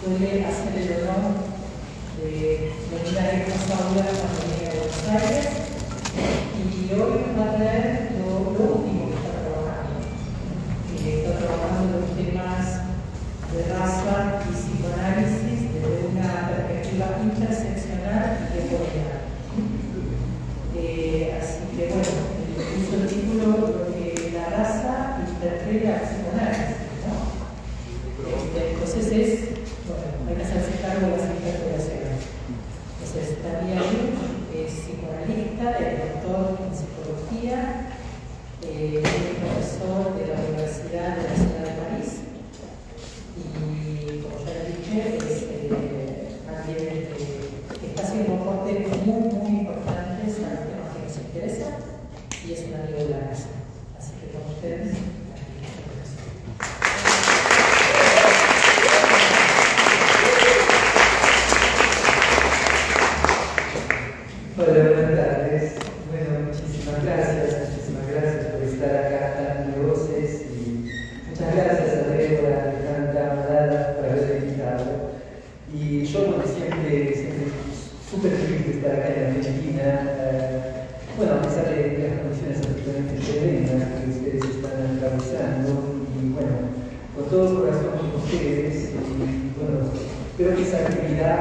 suele hacer el honor de venir a estas aulas cuando viene a Buenos Aires, y hoy nos va a traer lo último que está trabajando. Está trabajando los temas de raza y psicoanálisis desde una perspectiva interseccional y temporal. Así que bueno, puso el título lo que la raza interpela al psicoanálisis, ¿no? Entonces hay que hacerse cargo de las interpretaciones. Entonces, Tania Luz es psicoanalista, es doctor en psicología, es profesor de la Universidad de la Ciudad de París y, como ya le dije, es alguien que está haciendo aportes muy importantes a los temas que nos interesan y es un amigo de la casa. Así que con ustedes, hola, buenas tardes. Bueno, muchísimas gracias por estar acá tan numerosos y muchas gracias a Débora de tanta amada por haberme invitado. Y yo, bueno, siempre súper feliz de estar acá en Argentina, bueno, a pesar de las condiciones absolutamente tremendas que ustedes están atravesando, y bueno, con todo el corazón con ustedes, y bueno, espero que esa actividad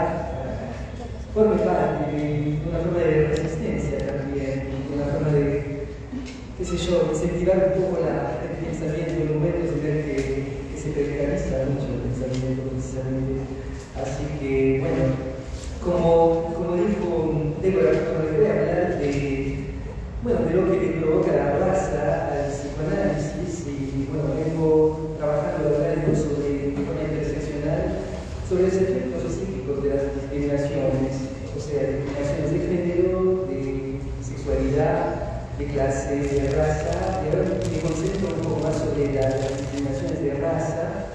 forme parte de una forma de resistencia también, una forma de, qué sé yo, incentivar un poco el pensamiento en momentos de ver que se precariza mucho el pensamiento precisamente. Así que, bueno, como dijo Débora, me voy a hablar de lo que le provoca la raza al psicoanálisis, y bueno, vengo trabajando hablando de forma interseccional sobre los efectos psíquicos de las discriminaciones, o sea, discriminaciones de género, de sexualidad, de clase, de raza, y ahora me concentro un poco más sobre las discriminaciones de raza.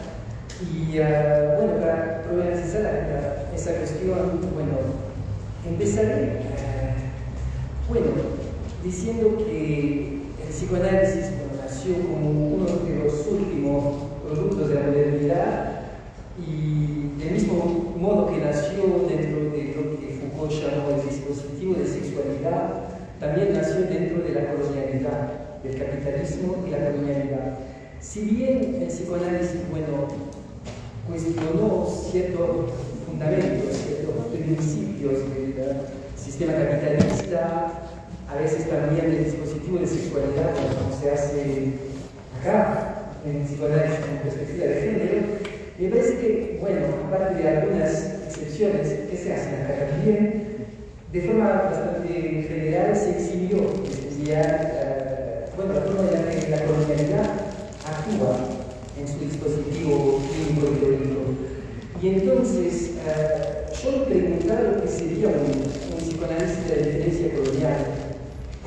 Y bueno, para problematizar esa cuestión, bueno, empezaré diciendo que el psicoanálisis nació como uno de los últimos productos de la modernidad, y del mismo modo que nació dentro de lo que Foucault llamó el dispositivo de sexualidad, también nació dentro de la colonialidad, del capitalismo y la colonialidad. Si bien el psicoanálisis, cuestionó ciertos fundamentos, ciertos principios del sistema capitalista, a veces también del dispositivo de sexualidad, como se hace acá en el psicoanálisis con perspectiva de género, me parece que, aparte de algunas excepciones que se hacen acá también, de forma bastante general se exhibió estudiar la forma en la que la colonialidad actúa en su dispositivo clínico y teórico. Y entonces, yo le preguntaba lo que sería un psicoanálisis de la diferencia colonial,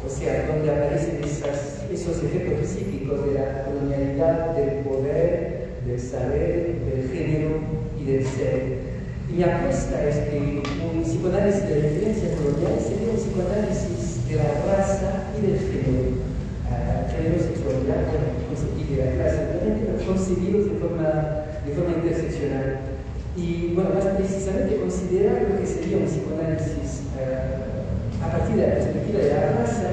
o sea, donde aparecen esos efectos psíquicos de la colonialidad, del poder, del saber, del género y del ser. Y mi apuesta es que un psicoanálisis de la diferencia colonial sería un psicoanálisis de la raza y del género. Género, sexualidad, y de la clase, pero concebidos de forma interseccional. Y más precisamente considerar lo que sería un psicoanálisis a partir de la perspectiva de la raza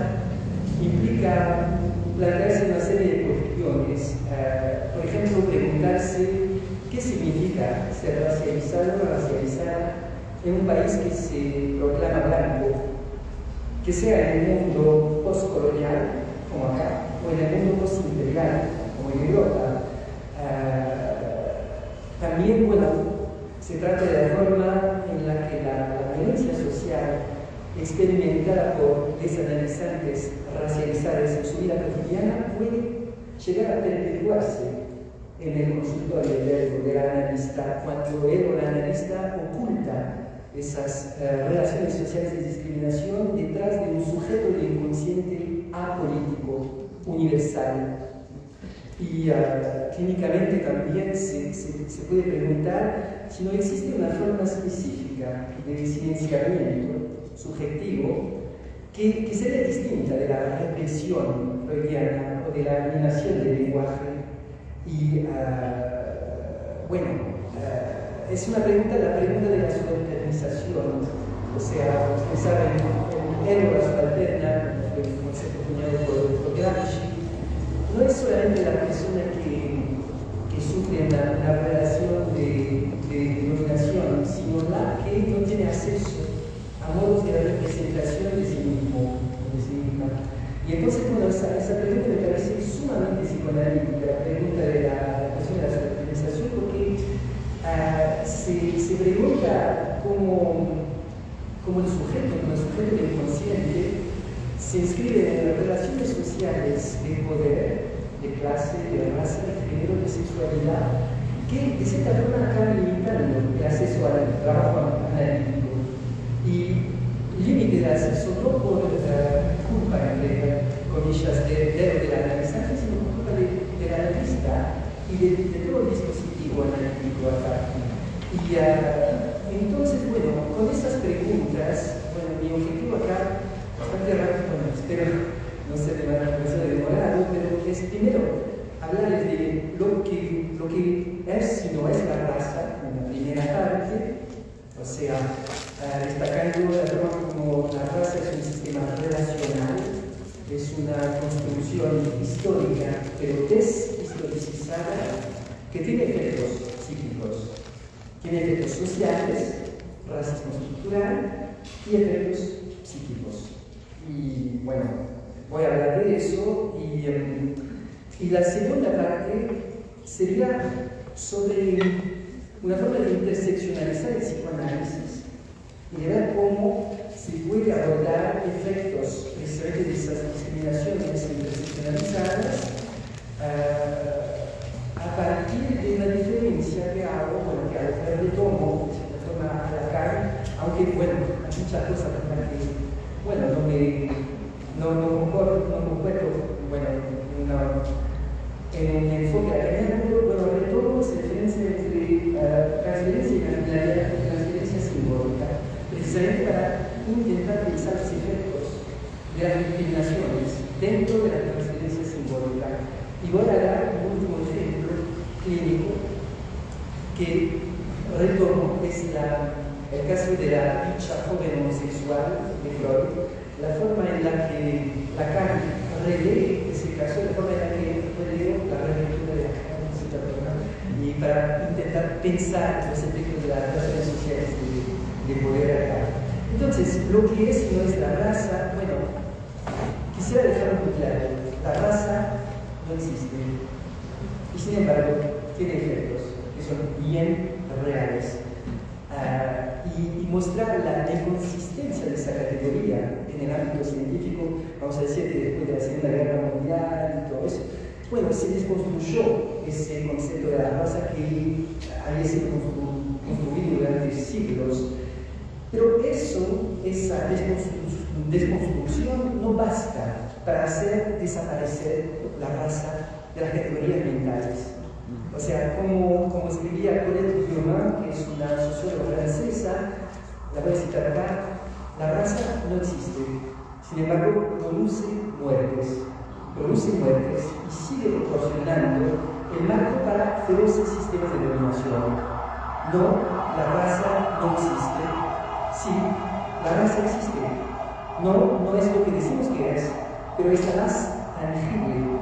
implica plantearse una serie de cuestiones. Por ejemplo, preguntarse qué significa ser racializado o racializada en un país que se proclama blanco, que sea en el mundo postcolonial, como acá, o en el mundo postimperial, como en Europa. También, se trata de la forma en la que la violencia social experimentada por desanalizantes racializados en su vida cotidiana puede llegar a perpetuarse en el consultorio del analista, cuando él o la analista oculta esas relaciones sociales de discriminación detrás de un sujeto de inconsciente apolítico, universal. Y clínicamente también se puede preguntar si no existe una forma específica de silenciamiento subjetivo que sería distinta de la represión freudiana o de la eliminación del lenguaje. Y es una pregunta, la pregunta de la subalternización, o sea, pensar en él o la subalterna, el concepto acuñado por Gramsci, no es solamente la persona que sufre una relación de dominación, sino la que no tiene acceso a modos de representación de sí mismo, de sí misma. Y entonces, bueno, esa pregunta me parece sumamente psicoanalítica, la pregunta de la cuestión de la subalternización, porque se pregunta cómo el sujeto del inconsciente se inscribe en las relaciones sociales de poder, de clase, de raza, de género, de sexualidad, que de cierta forma acaban limitando el acceso al trabajo analítico. Y límite del acceso no por culpa, entre comillas, del analizante, sino por culpa del analista y de todo el dispositivo analítico acá. Y entonces, bueno, con estas preguntas, bueno, mi objetivo acá, bastante rápido, bueno, espero no ser demasiado demorado, pero es primero hablarles de lo que es, si no es la raza, en la primera parte, o sea, destacando la forma como la raza es un sistema relacional, es una construcción histórica, pero deshistoricizada, que tiene efectos psíquicos, tiene efectos sociales, racismo estructural y efectos psíquicos. Y bueno, voy a hablar de eso y la segunda parte sería sobre una forma de interseccionalizar el psicoanálisis y de ver cómo se puede abordar efectos precisamente de esas discriminaciones interseccionalizadas a partir de una diferencia que hago, bueno, que retomo de cierta forma a Lacan, aunque bueno, hay muchas cosas con las que, bueno, no concuerdo, bueno, en un enfoque académico, bueno, retomo esa diferencia entre transferencia y transferencia simbólica, precisamente para intentar pensar los efectos de las discriminaciones dentro de la transferencia simbólica. Y voy a dar un último ejemplo clínico que retomo, es el caso de la dicha joven homosexual de Freud, la forma en la que Lacan relee ese caso, la forma en la que releo la relectura de Lacan, y para intentar pensar los efectos de las relaciones sociales de poder acá. Entonces, lo que es y no es la raza, bueno, quisiera dejarlo muy claro, la raza no existe, y sin embargo tiene efectos que son bien reales. Y mostrar la inconsistencia de esa categoría en el ámbito científico, vamos a decir que después de la Segunda Guerra Mundial y todo eso, bueno, se desconstruyó ese concepto de la raza que había sido construido durante siglos, pero esa desconstrucción no basta para hacer desaparecer la raza de las categorías mentales. O sea, como escribía Colette Guillaumin, que es una socióloga francesa, la voy a citar acá, la raza no existe, sin embargo produce muertes y sigue proporcionando el marco para feroces sistemas de dominación. No, la raza no existe. Sí, la raza existe. No es lo que decimos que es, pero es la más tangible,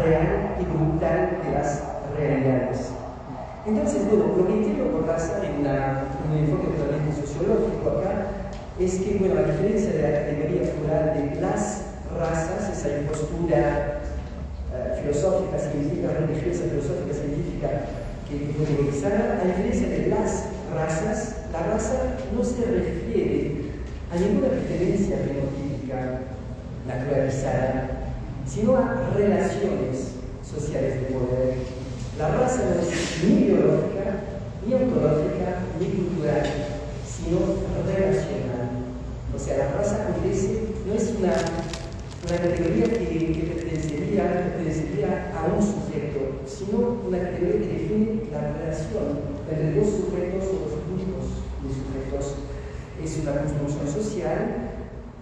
real y brutal de las realidades. Entonces, bueno, lo que entiendo por raza en un enfoque totalmente sociológico acá es que, bueno, a diferencia de la categoría plural de las razas, esa impostura filosófica, científica, religiosa, filosófica, científica que fue teorizada, a diferencia de las razas, la raza no se refiere a ninguna referencia fenotípica naturalizada, sino a relaciones sociales de poder. La raza no es ni biológica, ni ontológica, ni cultural, sino relacional. O sea, la raza no es una categoría que pertenecería a un sujeto, sino una categoría que define la relación entre dos sujetos o dos grupos de sujetos. Es una construcción social,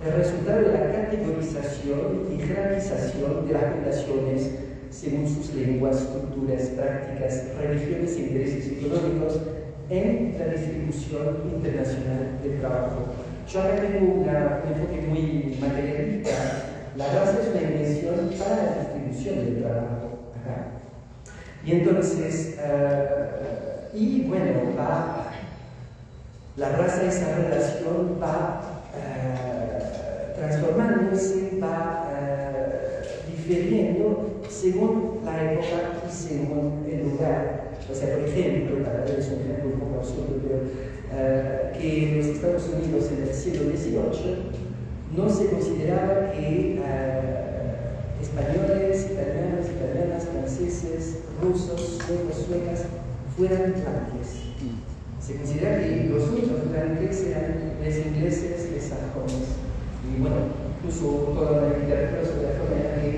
el resultado de la categorización y jerarquización de las poblaciones según sus lenguas, culturas, prácticas, religiones e intereses económicos, en la distribución internacional del trabajo. Yo acá tengo un enfoque muy materialista. La raza es una invención para la distribución del trabajo acá. Y entonces, la raza, esa relación va transformándose, va diferiendo según la época y según el lugar. O sea, por ejemplo, para darles un ejemplo un poco absurdo, pero que en los Estados Unidos en el siglo XVIII no se consideraba que españoles, italianos, italianas, franceses, rusos, suecos, suecas fueran blancos. Se considera que los únicos blancos eran los ingleses y los sajones. Y bueno, incluso toda la literatura sobre la forma en la que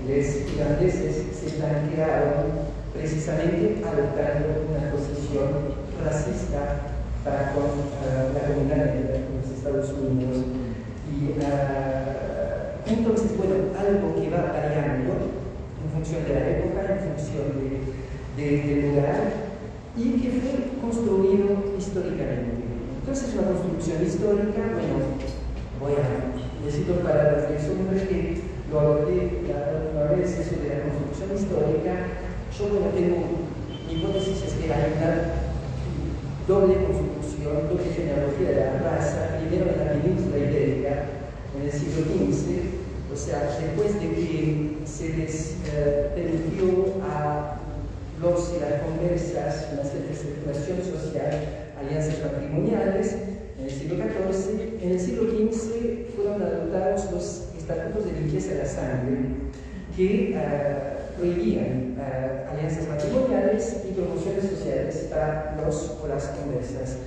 los irlandeses se blanquearon precisamente adoptando una posición racista para con la comunidad de los Estados Unidos. Y entonces, bueno, algo que va variando en función de la época, en función del lugar, y que fue construido históricamente. Entonces, una construcción histórica, bueno, necesito palabras de hombre que lo abordé una vez, eso de la construcción histórica. Yo, tengo mi hipótesis es que hay una doble construcción, doble genealogía de la raza, primero en la península ibérica, en el siglo XV, o sea, después de que se les permitió a los y las conversas una cierta circulación social, alianzas matrimoniales, en el siglo XIV, en el siglo XV fueron adoptados los estatutos de limpieza de la sangre, que prohibían alianzas matrimoniales y promociones sociales para los o las conversas.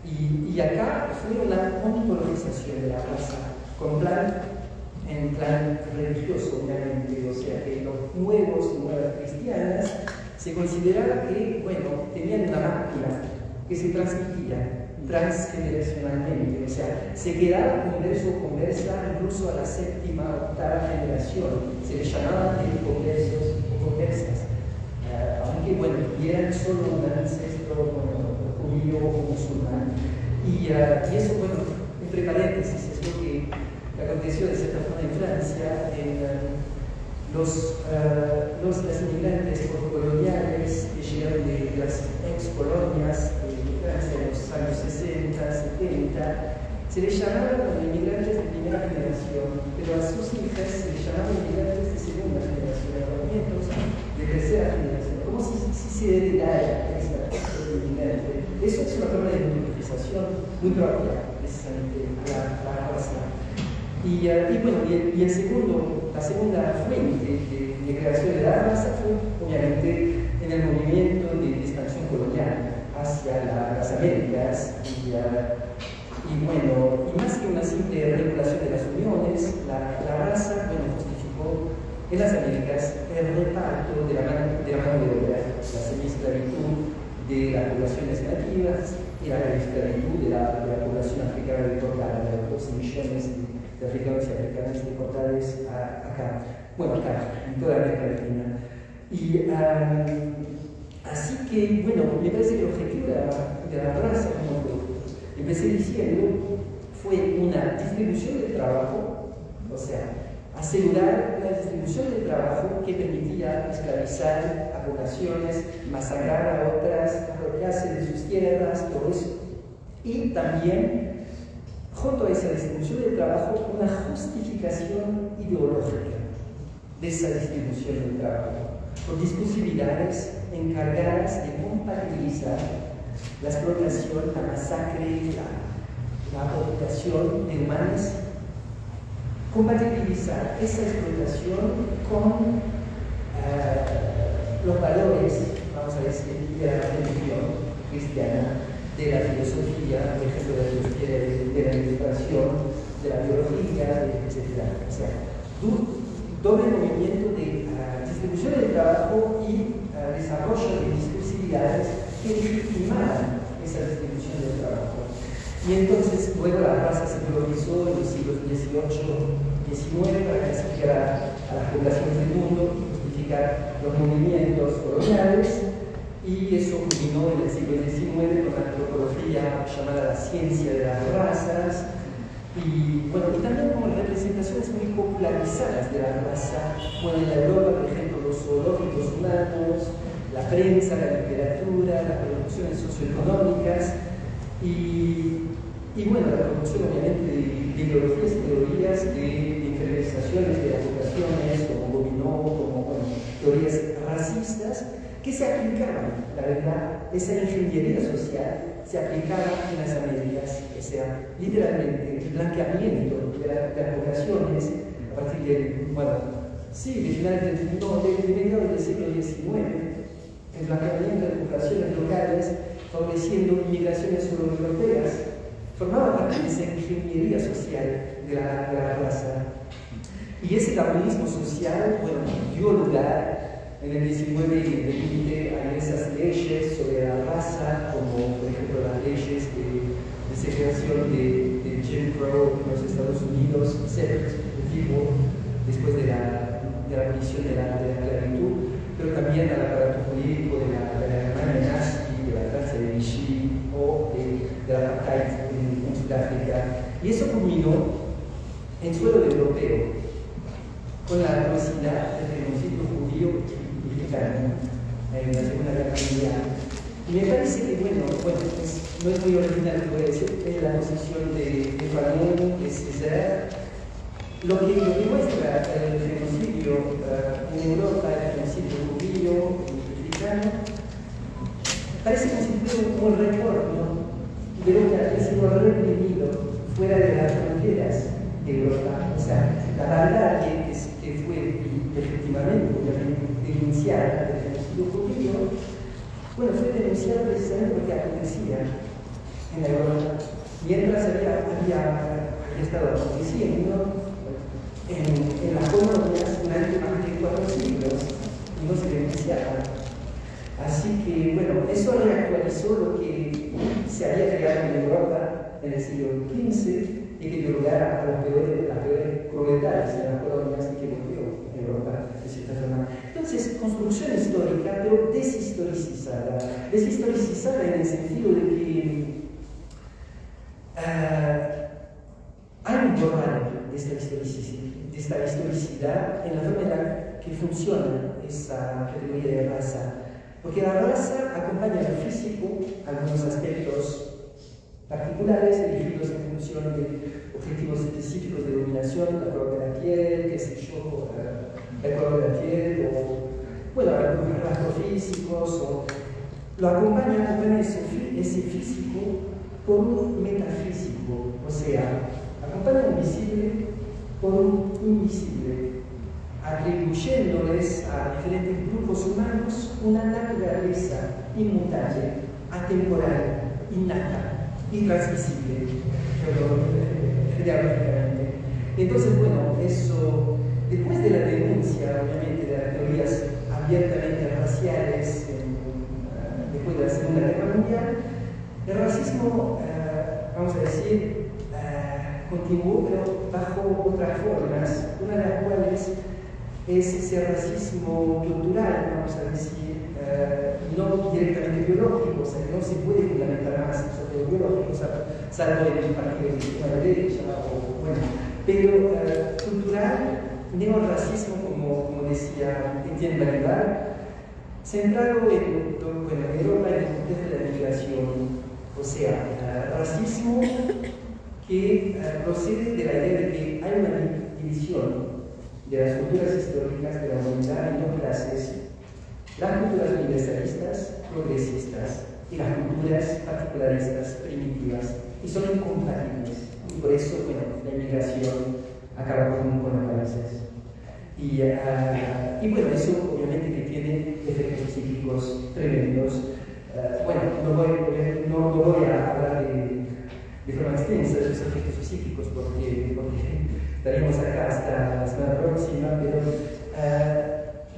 Y acá fue una ontologización de la raza, en plan religioso, obviamente, o sea que los nuevos y nuevas cristianas se consideraba que, tenían una máquina que se transmitía transgeneracionalmente, o sea, se quedaba converso o conversa incluso a la séptima o octava generación, se les llamaban conversos o conversas, aunque tuvieran solo un ancestro judío o musulmán. Y eso, entre paréntesis, es lo que aconteció de cierta forma en Francia, las inmigrantes coloniales que llegaron de las ex-colonias de Francia en los años 60, 70, se les llamaban inmigrantes de primera generación, pero a sus hijas se les llamaban inmigrantes de segunda generación, a los nietos de tercera generación, como si se heredara esa inmigrante. Eso es una forma de utilización muy propia, precisamente, a la raza. Y la segunda fuente de creación de la raza fue, obviamente, en el movimiento de expansión colonial hacia las Américas. Y más que una simple regulación de las uniones, la raza justificó en las Américas el reparto de la mano de obra, la semi-esclavitud de las poblaciones nativas y la esclavitud de la población africana deportada, de los 12 millones de africanos y africanas deportados acá, en toda América Latina. Y así que, me parece que el objetivo de la raza, como empecé diciendo, fue una distribución del trabajo, o sea, asegurar una distribución del trabajo que permitía esclavizar a poblaciones, masacrar a otras, apropiarse de sus tierras, todo eso. Y también, junto a esa distribución del trabajo, una justificación ideológica de esa distribución del trabajo, por discursividades encargadas de compatibilizar la explotación, la masacre, la apropiación de humanos, compatibilizar esa explotación con los valores, vamos a decir, de la religión cristiana, de la filosofía, por ejemplo, de la ilustración, de la biología, etc. O sea, doble movimiento de distribución del trabajo y desarrollo de discursividades que legitimaran esa distribución del trabajo. Y entonces, luego la raza se priorizó en los siglos XVIII, XIX para clasificar a las poblaciones del mundo y justificar los movimientos coloniales. y eso culminó en el siglo XIX con la antropología llamada la ciencia de las razas, y bueno, y también como representaciones muy popularizadas de la raza, bueno, en la Europa, por ejemplo, los zoológicos humanos, la prensa, la literatura, las producciones socioeconómicas, y bueno, la producción obviamente de ideologías y teorías de inferiorizaciones de las poblaciones, como dominó, como bueno, teorías racistas, que se aplicaban, la verdad, esa ingeniería social se aplicaba en las Américas, o sea, literalmente, el blanqueamiento de las poblaciones a partir de, bueno, sí, de finales de mediados del siglo XIX, el blanqueamiento de poblaciones locales, favoreciendo inmigraciones europeas, formaba parte de esa ingeniería social de la raza. Y ese darwinismo social, bueno, dio lugar en el 19 y el 20 a esas leyes sobre la raza, como por ejemplo las leyes de segregación de Jim Crow en los Estados Unidos, después de la abolición de la esclavitud, pero también al aparato jurídico de la Alemania nazi, de la Francia de Vichy o de la apartheid en Sudáfrica. Y eso culminó en suelo europeo con la atrocidad del genocidio judío en la Segunda Guerra Mundial. Y me parece que, bueno pues, no es muy original lo que voy a decir, es la posición de Fanon, de César, lo que muestra el genocidio en Europa, el genocidio judío, mexicano, parece como si fuera un retorno de lo que había sido reprimido fuera de las fronteras de Europa. O sea, la barbarie que fue legítimamente, obviamente, denunciada del genocidio judío, bueno, fue denunciada precisamente porque acontecía en Europa, mientras había estado aconteciendo en las colonias durante más de 4 siglos y no se denunciaba. Así que, bueno, eso reactualizó lo que se había creado en Europa en el siglo XV y que dio lugar a las peores crueldades en las colonias y que volvió a Europa de cierta forma. Entonces, construcción histórica, pero deshistoricizada. Deshistoricizada en el sentido de que hay un borrado de esta historicidad en la forma en la que funciona esa categoría de raza. Porque la raza acompaña al físico algunos aspectos particulares dirigidos en función de objetivos específicos de dominación, la color de la piel, qué sé yo, el color de la piel, o bueno, algunos rasgos físicos, o lo acompaña ese físico por un metafísico, o sea, acompaña un visible por un invisible, atribuyéndoles a diferentes grupos humanos una naturaleza inmutable, atemporal, innata, intransmisible, geográficamente. Entonces, bueno, eso, después de la denuncia, obviamente, de las teorías abiertamente raciales, después de la Segunda Guerra Mundial, el racismo, vamos a decir, continuó, pero bajo otras formas, una de las cuales es ese racismo cultural, vamos a decir, no directamente biológico, o sea, que no se puede fundamentar más sobre lo biológico, salvo en el partido de extrema derecha, o bueno, pero cultural, neorracismo, como decía Etienne Balibar, centrado en Europa en el contexto de la migración, o sea, racismo que procede de la idea de que hay una división de las culturas históricas de la humanidad en dos clases: las culturas universalistas, progresistas, y las culturas particularistas, primitivas, y son incompatibles. Y por eso, bueno, la inmigración acaba con los países. Y bueno, eso obviamente que tiene efectos psíquicos tremendos. Bueno, no voy a hablar de forma extensa de esos efectos psíquicos porque estaríamos acá hasta la semana próxima, pero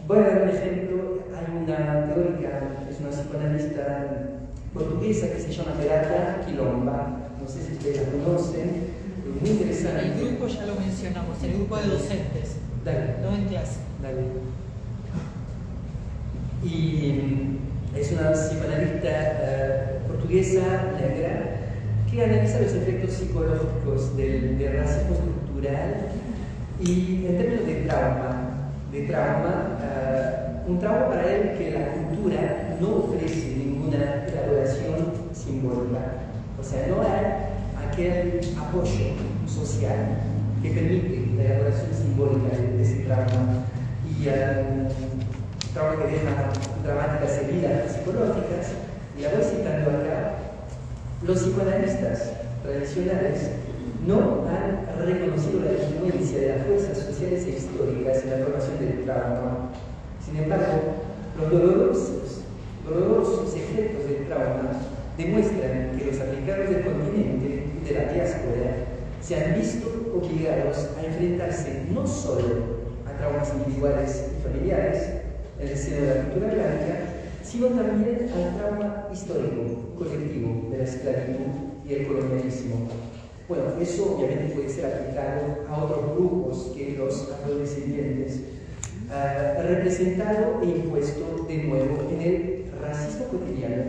voy a dar un ejemplo. Hay una teórica, es una psicoanalista portuguesa que se llama Beata Quilomba, no sé si ustedes la conocen, es muy interesante. El grupo ya lo mencionamos, el grupo de docentes, Dale. no en clase. Dale. Y Es una psicoanalista portuguesa negra que analiza los efectos psicológicos del racismo estructural y en términos de un trauma para él que la cultura no ofrece ninguna elaboración simbólica. O sea, no hay aquel apoyo social que permite la elaboración simbólica de ese trauma y trauma que deja dramáticas heridas psicológicas. Y la voy citando acá. Los psicoanalistas tradicionales no han reconocido la influencia de las fuerzas sociales e históricas en la formación del trauma. Sin embargo, los dolorosos efectos del trauma demuestran que los africanos del continente y de la diáspora se han visto obligados a enfrentarse no solo a traumas individuales y familiares en el seno de la cultura blanca, sino también al trauma histórico colectivo de la esclavitud y el colonialismo. Bueno, eso obviamente puede ser aplicado a otros grupos que los afrodescendientes, representado e impuesto de nuevo en el racismo cotidiano,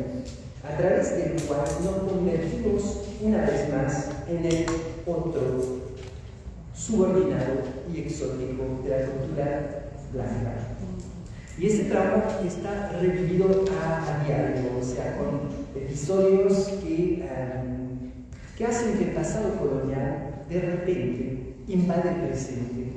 a través del cual nos convertimos una vez más en el otro subordinado y exótico de la cultura blanca. Y ese trauma está revivido a diario, o sea, con episodios que hacen que el pasado colonial de repente invade el presente,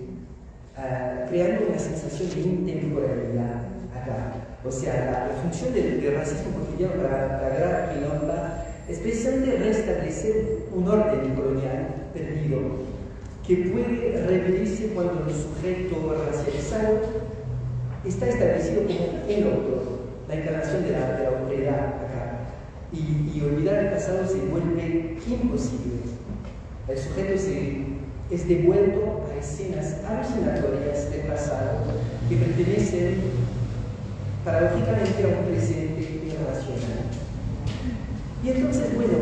creando una sensación de intemporalidad acá. O sea, la función del racismo cotidiano para Graf Quilomba es precisamente restablecer un orden colonial perdido que puede repetirse cuando el sujeto racializado está establecido como el otro, la encarnación de la autoridad acá. Y olvidar el pasado se vuelve imposible. El sujeto es devuelto a escenas alucinatorias del pasado que pertenecen paradójicamente a un presente irracional. Y entonces, bueno,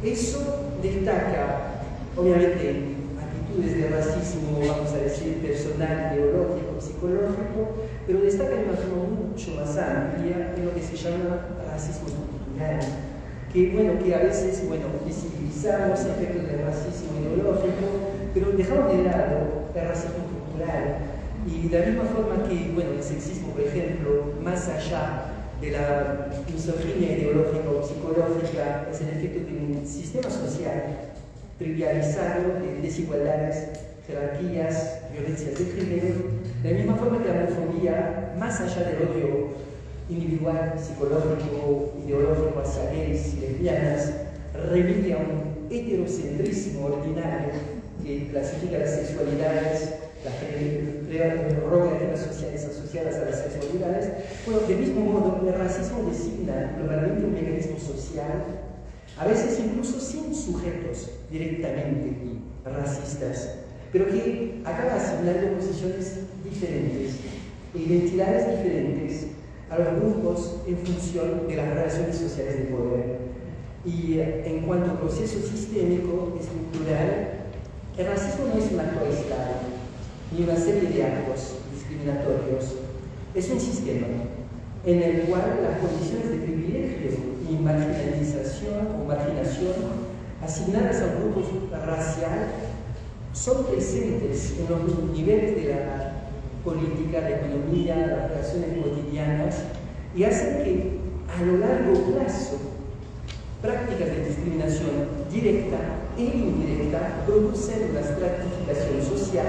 eso destaca, obviamente, actitudes de racismo, vamos a decir, personal, ideológico, psicológico, pero destaca de una forma mucho más amplia en lo que se llama racismo estructural, que a veces, visibilizamos efectos del racismo ideológico, pero dejamos de lado el racismo estructural. Y de la misma forma que, el sexismo, por ejemplo, más allá de la misoginia ideológica o psicológica, es el efecto de un sistema social trivializado de desigualdades, jerarquías, violencias de género, de la misma forma que la homofobia, más allá del odio individual, psicológico, ideológico hacia gays y lesbianas, remite a un heterocentrismo ordinario que clasifica las sexualidades, las prerrogativas sociales asociadas a las sexualidades. Del mismo modo, el racismo designa globalmente un mecanismo social, a veces incluso sin sujetos directamente racistas, pero que acaba asignando posiciones diferentes e identidades diferentes a los grupos en función de las relaciones sociales de poder. Y en cuanto al proceso sistémico, estructural, el racismo no es un acto aislado, ni una serie de actos discriminatorios. Es un sistema en el cual las condiciones de privilegio y marginalización o marginación asignadas a un grupo racial son presentes en los niveles de la política, la economía, las relaciones cotidianas y hacen que a lo largo plazo prácticas de discriminación directa e indirecta producen una estratificación social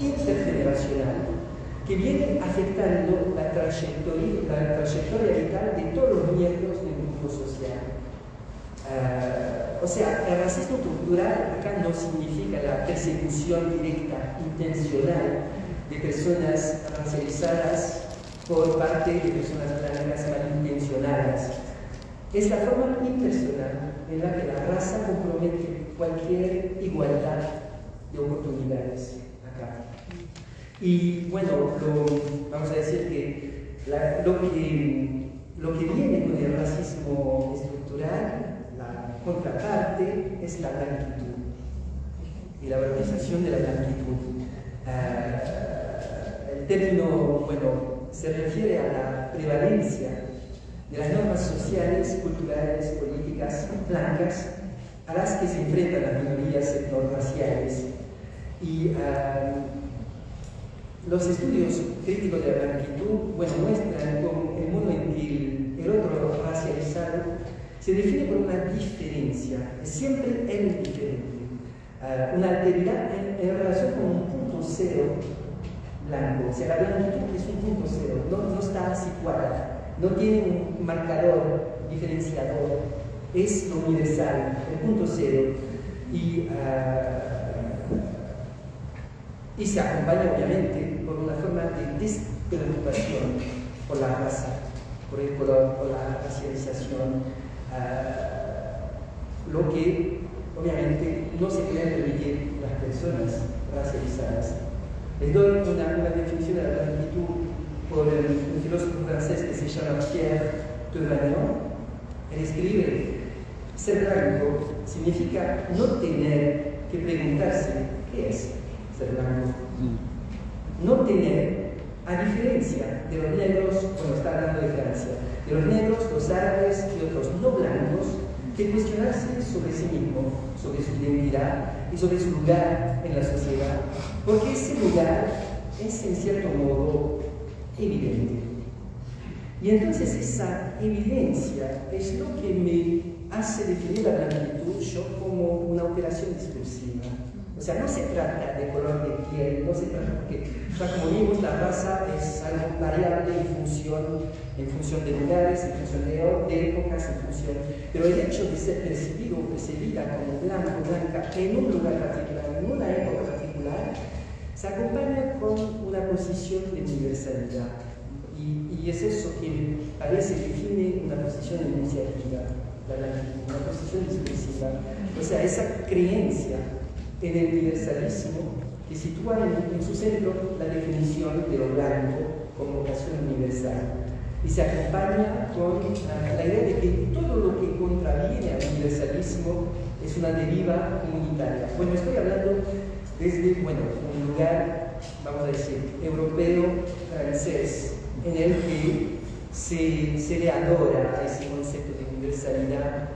intergeneracional que viene afectando la trayectoria vital de todos los miembros del grupo social. El racismo estructural acá no significa la persecución directa, intencional, de personas racializadas por parte de personas blancas malintencionadas. Es la forma impersonal en la que la raza compromete cualquier igualdad de oportunidades acá. Y vamos a decir que lo que viene con el racismo estructural, la contraparte, es la blanquitud y la valorización de la blanquitud. El término, se refiere a la prevalencia de las normas sociales, culturales, políticas, blancas, a las que se enfrentan las minorías etnorraciales. Y los estudios críticos de la blanquitud, bueno, muestran como el modo en que el otro racializado se define por una diferencia, es siempre el diferente, una alteridad en relación con un punto cero blanco. O sea, la blanquitud es un punto cero, no está situada, no tiene un marcador diferenciador, es lo universal, el punto cero. Y se acompaña obviamente por una forma de despreocupación por la raza, por el color, por la racialización, lo que obviamente no se puede permitir las personas racializadas. Les doy una definición de la blanquitud por un filósofo francés que se llama Pierre Teuvagnon. Él escribe: ser blanco significa no tener que preguntarse qué es ser blanco. No tener, a diferencia de los negros, bueno, está hablando de Francia, de los negros, los árabes y otros no blancos, que cuestionarse sobre sí mismo, sobre su identidad y sobre su lugar en la sociedad, porque ese lugar es en cierto modo evidente. Y entonces esa evidencia es lo que me hace definir la blanquitud yo como una operación discursiva. O sea, no se trata de color de piel, no se trata, porque ya como vimos, la raza es algo variable en función de lugares, en función de épocas, en función. Pero el hecho de ser percibido o percibida como blanco o blanca en un lugar particular, en una época particular, se acompaña con una posición de universalidad. Y es eso que me parece define una posición enunciativa, una posición discursiva. O sea, esa creencia en el universalismo que sitúa en su centro la definición de lo blanco como vocación universal. Y se acompaña con la idea de que todo lo que contraviene al universalismo es una deriva comunitaria. Bueno, estoy hablando desde, un lugar, vamos a decir, europeo, francés, en el que se le adora a ese concepto de universalidad.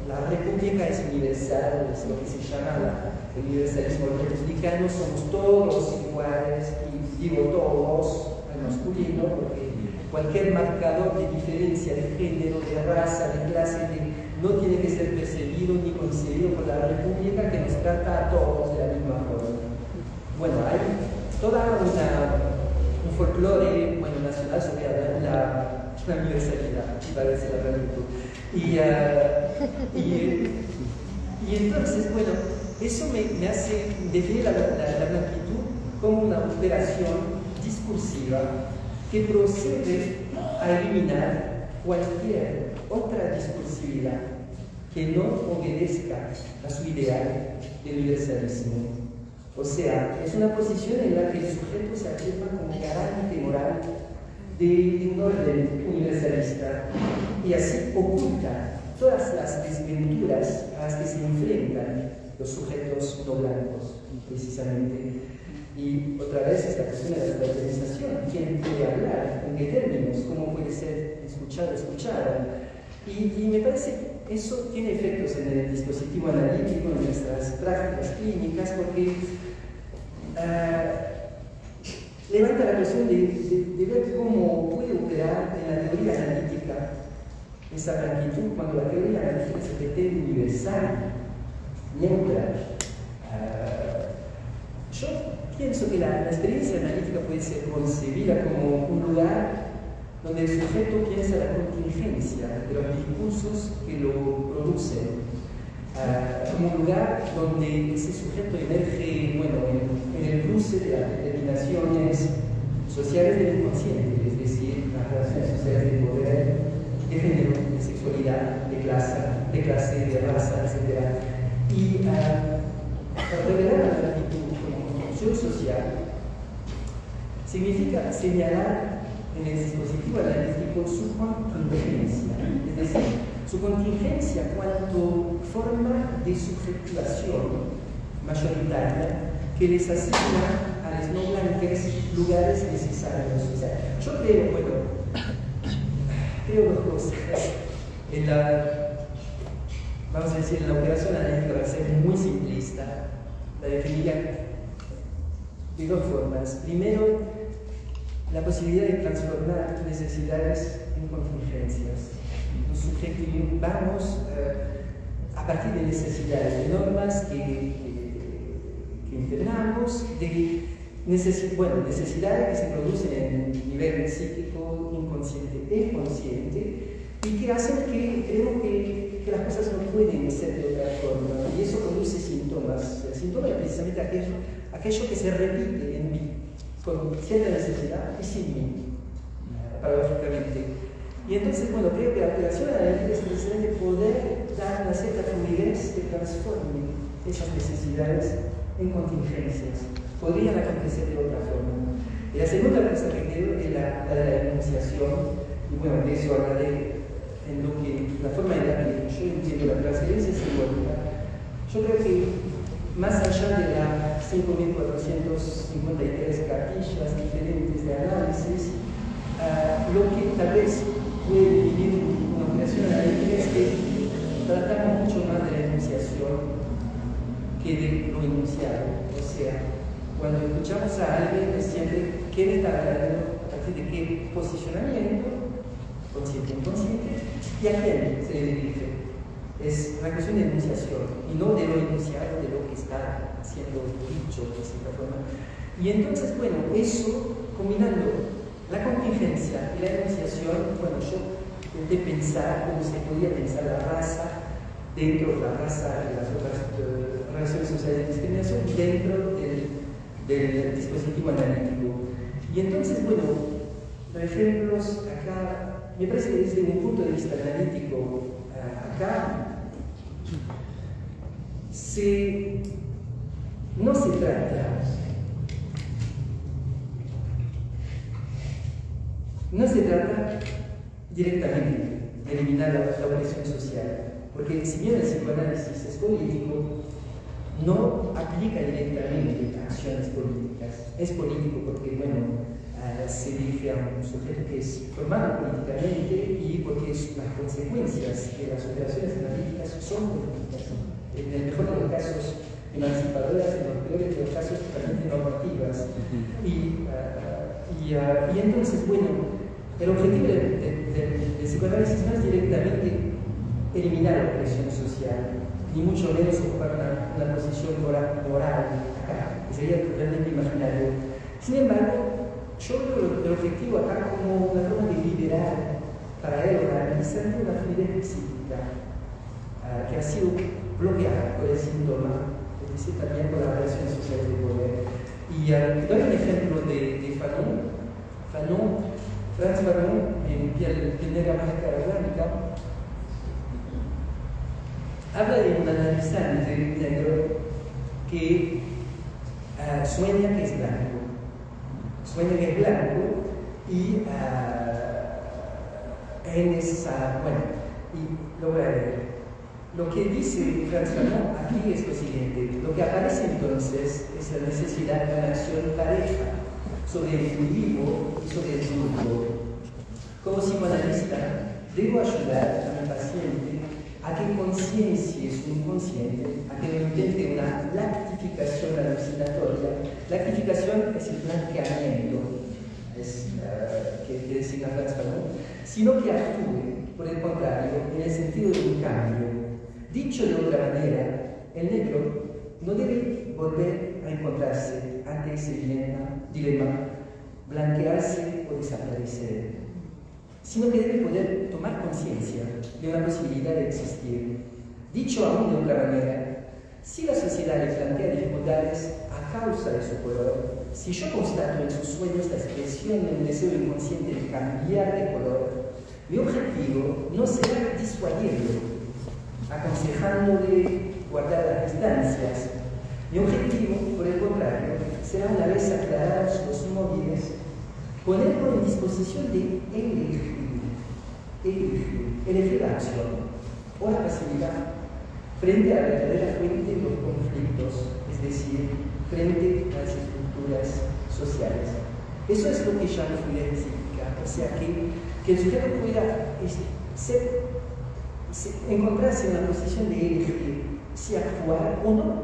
La república es universal, es lo que se llama el universalismo republicano, somos todos iguales, y digo todos al masculino, porque cualquier marcador de diferencia de género, de raza, de clase, no tiene que ser percibido ni concebido por la república, que nos trata a todos de la misma forma. Bueno, hay toda un folclore nacional sobre la universalidad, parece la blanquitud. Y entonces, eso me hace definir la blanquitud como una operación discursiva que procede a eliminar cualquier otra discursividad que no obedezca a su ideal de universalismo. O sea, es una posición en la que el sujeto se afirma como garante moral de un orden universalista y así oculta todas las desventuras a las que se enfrentan los sujetos no blancos, precisamente. Y otra vez esta cuestión de la organización, quién puede hablar, en qué términos, cómo puede ser escuchado. Y me parece que eso tiene efectos en el dispositivo analítico, en nuestras prácticas clínicas, porque levanta la cuestión de ver cómo puede operar en la teoría analítica esa blanquitud, cuando la teoría analítica se pretende universal, neutra. Yo pienso que la experiencia analítica puede ser concebida como un lugar donde el sujeto piensa la contingencia de los discursos que lo producen, como un lugar donde ese sujeto emerge en el cruce de las determinaciones sociales del inconsciente, es decir, las relaciones sociales de poder, de género, de sexualidad, de clase, de raza, etc. Y revelar la blanquitud como construcción social significa señalar en el dispositivo analítico su contingencia, es decir, su contingencia cuanto forma de subjetivación mayoritaria que les asigna a los no blancos lugares necesarios. O sea, yo creo creo dos cosas. Vamos a decir, en la operación analítica, para ser muy simplista, la definiría de dos formas. Primero, la posibilidad de transformar necesidades en contingencias. Nos vamos a partir de necesidades, de normas que integramos, de necesidades que se producen en el nivel psíquico, inconsciente e consciente, y que hacen que creo que las cosas no pueden ser de otra forma, y eso produce síntomas. El síntoma es precisamente aquello que se repite en mí, con cierta necesidad y sin mí, paradójicamente. Y entonces, bueno, creo que la operación analítica es precisamente poder dar una cierta fluidez que transforme esas necesidades en contingencias. Podrían acontecer de otra forma. Y la segunda cosa que creo es la de la enunciación, y bueno, de eso hablaré en la forma en la que yo entiendo la transferencia simbólica. Yo creo que más allá de las 5.453 capillas diferentes de análisis, lo que tal vez puede vivir una operación analítica es que tratamos mucho más de la enunciación que de lo enunciado. O sea, cuando escuchamos a alguien es siempre qué le está hablando, a partir de qué posicionamiento, consciente o inconsciente, y a quién se le dirige. Es una cuestión de enunciación y no de lo enunciado, de lo que está siendo dicho de cierta forma. Y entonces, bueno, eso combinando la contingencia y la enunciación, bueno, yo intenté pensar cómo se podía pensar la raza dentro de la raza y las otras relaciones sociales de discriminación dentro del dispositivo analítico. Y entonces, bueno, los ejemplos acá, me parece que desde un punto de vista analítico, acá no se trata directamente de eliminar la opresión social, porque si bien el psicoanálisis es político, no aplica directamente a acciones políticas. Es político porque, bueno, se dirige a un sujeto que es formado políticamente y porque las consecuencias de las operaciones analíticas son políticas. En el mejor de los casos, emancipadoras, en los peores de los casos, totalmente normativas. Y entonces, bueno, el objetivo del psicoanálisis no es directamente eliminar la opresión social, ni mucho menos ocupar una posición moral acá, que sería totalmente imaginario. Sin embargo, yo veo el objetivo acá como una forma de liberar para él organizando una fluidez psíquica que ha sido bloqueada por el síntoma, es decir, también por las relaciones sociales de poder. Y doy un ejemplo de Fanon. Franz Fanon, en Piel Negra Máscara Blanca, habla de un analizante negro que sueña que es blanco. Sueña que es blanco y en esa, bueno, y lo voy a leer. Lo que dice Franz Fanon aquí es lo siguiente: lo que aparece entonces es la necesidad de una acción pareja sobre el individuo y sobre el grupo. Como psicoanalista, debo ayudar a mi paciente a que conciencie su inconsciente, a que no intente una lactificación alucinatoria. Lactificación es el blanqueamiento, que designa Franz Fanon, sino que actúe, por el contrario, en el sentido de un cambio. Dicho de otra manera, el negro no debe volver a encontrarse ante ese dilema, blanquearse o desaparecer, sino que debe poder tomar conciencia de una posibilidad de existir. Dicho aún de otra manera, si la sociedad le plantea dificultades a causa de su color, si yo constato en sus sueños la expresión del deseo inconsciente de cambiar de color, mi objetivo no será disuadirlo, aconsejándole guardar las distancias. Mi objetivo, por el contrario, será, una vez aclarados los móviles, ponerlo en disposición de elegir la acción o la pasividad frente a la verdadera fuente de los conflictos, es decir, frente a las estructuras sociales. Eso es lo que llamo fluidez psíquica, o sea que que el sujeto pueda encontrarse en una posición de elegir si actuar o no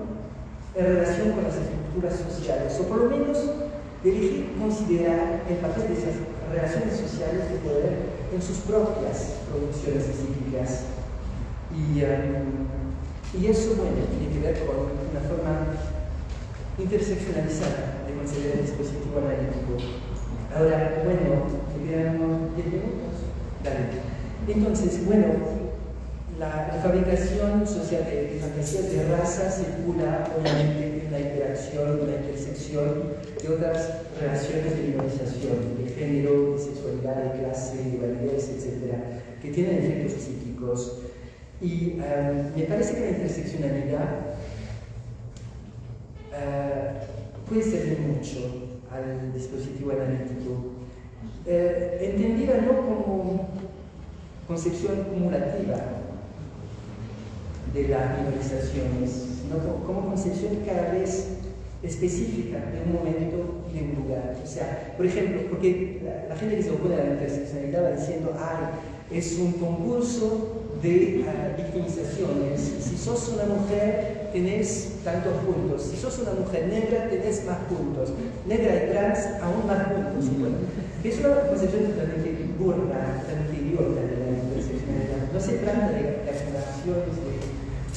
en relación con las estructuras sociales, o por lo menos de elegir considerar el papel de esas relaciones sociales de poder en sus propias producciones psíquicas. Y eso, bueno, tiene que ver con una forma interseccionalizada de considerar el dispositivo analítico. Ahora, bueno, ¿me quedan 10 minutos? Dale. Entonces, bueno, la fabricación social de fantasías de raza circula obviamente en la interacción, en la intersección de otras relaciones de minorización, de género, de sexualidad, de clase, de validez, etc., que tienen efectos psíquicos. Y me parece que la interseccionalidad puede servir mucho al dispositivo analítico, entendida no como concepción cumulativa de las minorizaciones, sino como concepción cada vez específica de un momento y de un lugar. O sea, por ejemplo, porque la gente que se opone a la interseccionalidad va diciendo, es un concurso de victimizaciones. Si sos una mujer, tenés tantos puntos. Si sos una mujer negra, tenés más puntos. Negra y trans, aún más puntos. Y bueno, es una concepción totalmente burda, totalmente idiota de la interseccionalidad. No se trata de acumulaciones de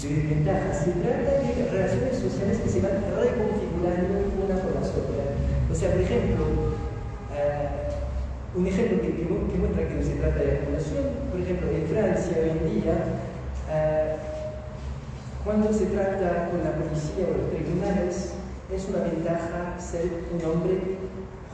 desventajas, se trata de relaciones sociales que se van reconfigurando una por las otras. O sea, por ejemplo, un ejemplo que muestra que no se trata de acumulación, por ejemplo, en Francia hoy en día, cuando se trata con la policía o los tribunales, es una ventaja ser un hombre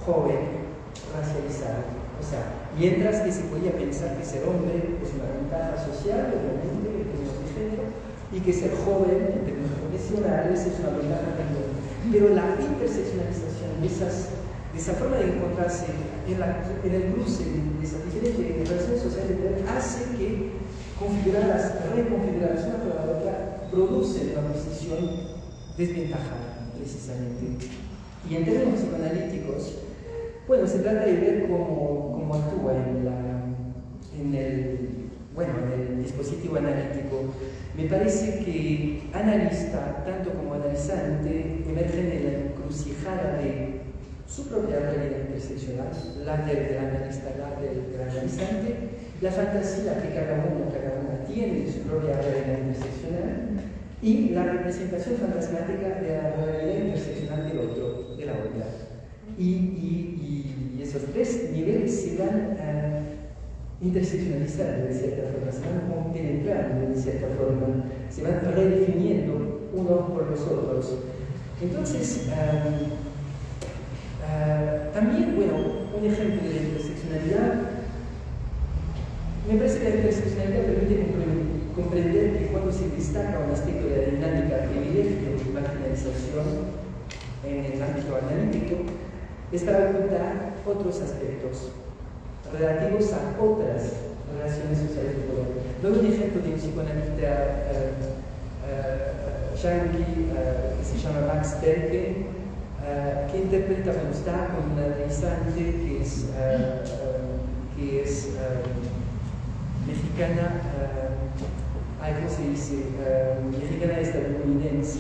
joven, racializado. O sea, mientras que se podía pensar que ser hombre es una ventaja social, obviamente, en términos de género, y que ser joven en términos profesionales es una ventaja también. Pero la interseccionalización de esa forma de encontrarse en el cruce de esas diferentes relaciones sociales hace que reconfigurarlas una por la otra producen una posición desventajada, precisamente. Y en términos psicoanalíticos, bueno, se trata de ver cómo actúa en el dispositivo analítico. Me parece que analista, tanto como analizante, emergen en la encrucijada de su propia realidad interseccional, la del analista, la del analizante, la fantasía que cada una tiene de su propia realidad interseccional y la representación fantasmática de la realidad interseccional del otro, de la otra. Y esos tres niveles se van interseccionalizando de cierta forma, se van compenetrando de cierta forma, se van redefiniendo unos por los otros. Entonces, también, bueno, un ejemplo de la interseccionalidad, me parece que la interseccionalidad permite comprender que cuando se destaca un aspecto de la dinámica privilegio y marginalización en el ámbito analítico, es para ocultar otros aspectos relativos a otras relaciones sociales de poder. Doy un ejemplo de un psicoanalista yankee que se llama Max Perke, que interpreta cuando está con una analizante que es mexicana, ¿cómo se dice? Mexicana estadounidense,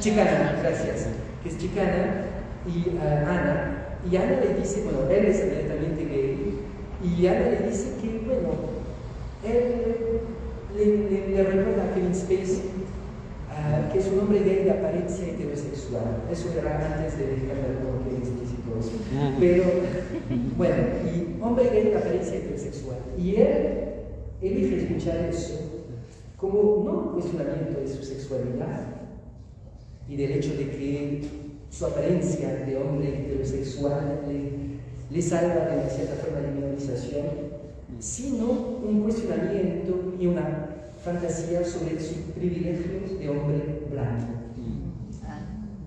chicana, gracias, que es chicana, y Ana. Y Ana le dice, bueno, él es abiertamente gay, y Ana le dice que, bueno, él le recuerda a Kevin Spacey que es un hombre gay de apariencia heterosexual. Eso era antes del escándalo con Kevin Spacey. Pero, bueno, y hombre gay de apariencia heterosexual. Y él elige escuchar eso como no un cuestionamiento de su sexualidad y del hecho de que su apariencia de hombre heterosexual le salva de una cierta forma de minorización, sino un cuestionamiento y una fantasía sobre su privilegio de hombre blanco.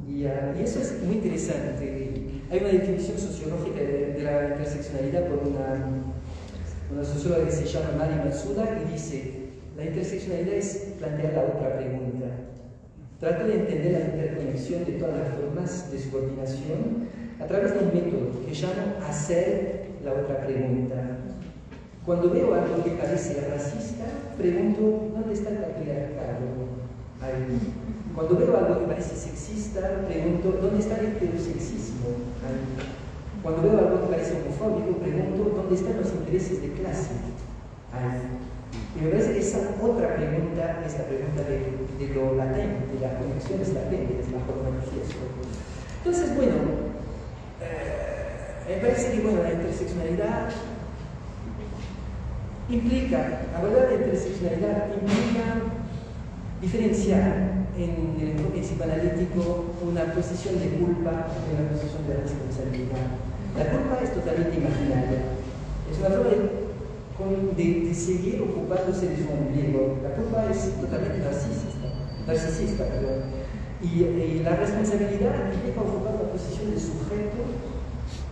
Y eso es muy interesante. Hay una definición sociológica de la interseccionalidad por una socióloga que se llama Mari Matsuda, y dice: la interseccionalidad es plantear la otra pregunta. Trata de entender la interconexión de todas las formas de subordinación a través de un método que llamo hacer la otra pregunta. Cuando veo algo que parece racista, pregunto, ¿dónde está el patriarcado ahí? Cuando veo algo que parece sexista, pregunto, ¿dónde está el heterosexismo ahí? Cuando veo algo que parece homofóbico, pregunto, ¿dónde están los intereses de clase ahí? Y me parece que esa otra pregunta es la pregunta de lo latente, de las conexiones latentes, bajo el manifiesto. Entonces, bueno, me parece que la interseccionalidad implica, hablar de interseccionalidad implica diferenciar en el enfoque psicoanalítico una posición de culpa y una posición de responsabilidad. La culpa es totalmente imaginaria, es una forma de seguir ocupándose de su ombligo. La culpa es totalmente narcisista, perdón. Y la responsabilidad implica ocupar la posición de sujeto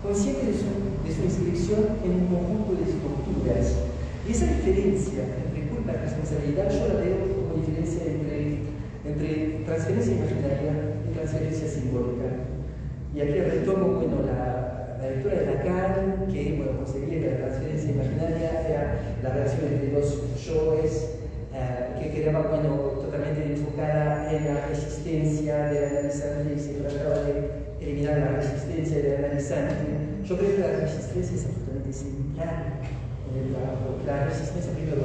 consciente de su inscripción en un conjunto de estructuras. Y esa diferencia entre culpa y responsabilidad yo la veo como diferencia entre transferencia imaginaria y transferencia simbólica. Y aquí retomo la lectura de Lacan, que concebía que la transferencia imaginaria era la relación entre dos yoes, que quedaba totalmente enfocada en la resistencia del analizante y se trataba de eliminar la resistencia del analizante. Yo creo que la resistencia es absolutamente central en el trabajo. La resistencia, primero,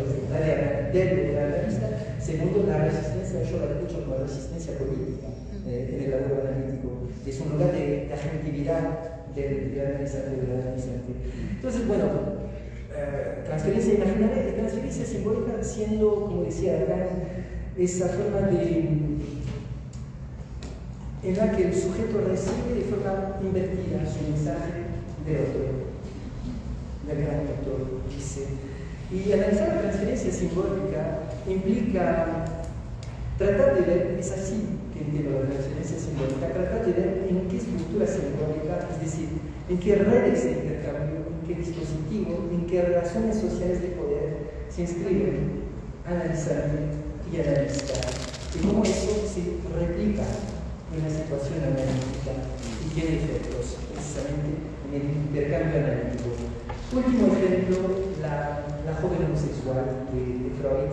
del analista, segundo, la resistencia, yo la escucho como resistencia política en el labor analítico. Es un lugar de agentividad del analizante. Entonces, transferencia imaginaria y transferencia simbólica siendo, como decía Lacan, esa forma en la que el sujeto recibe de forma invertida su mensaje del otro, del gran autor, dice. Y analizar la transferencia simbólica implica tratar de ver, es así que entiendo la transferencia simbólica, tratar de ver en qué estructura simbólica, es decir, en qué redes de intercambio, en qué dispositivo, en qué relaciones sociales de poder se inscriben analizante y analista, y cómo eso se replica en la situación analítica y tiene efectos precisamente en el intercambio analítico. Último ejemplo, la joven homosexual de Freud,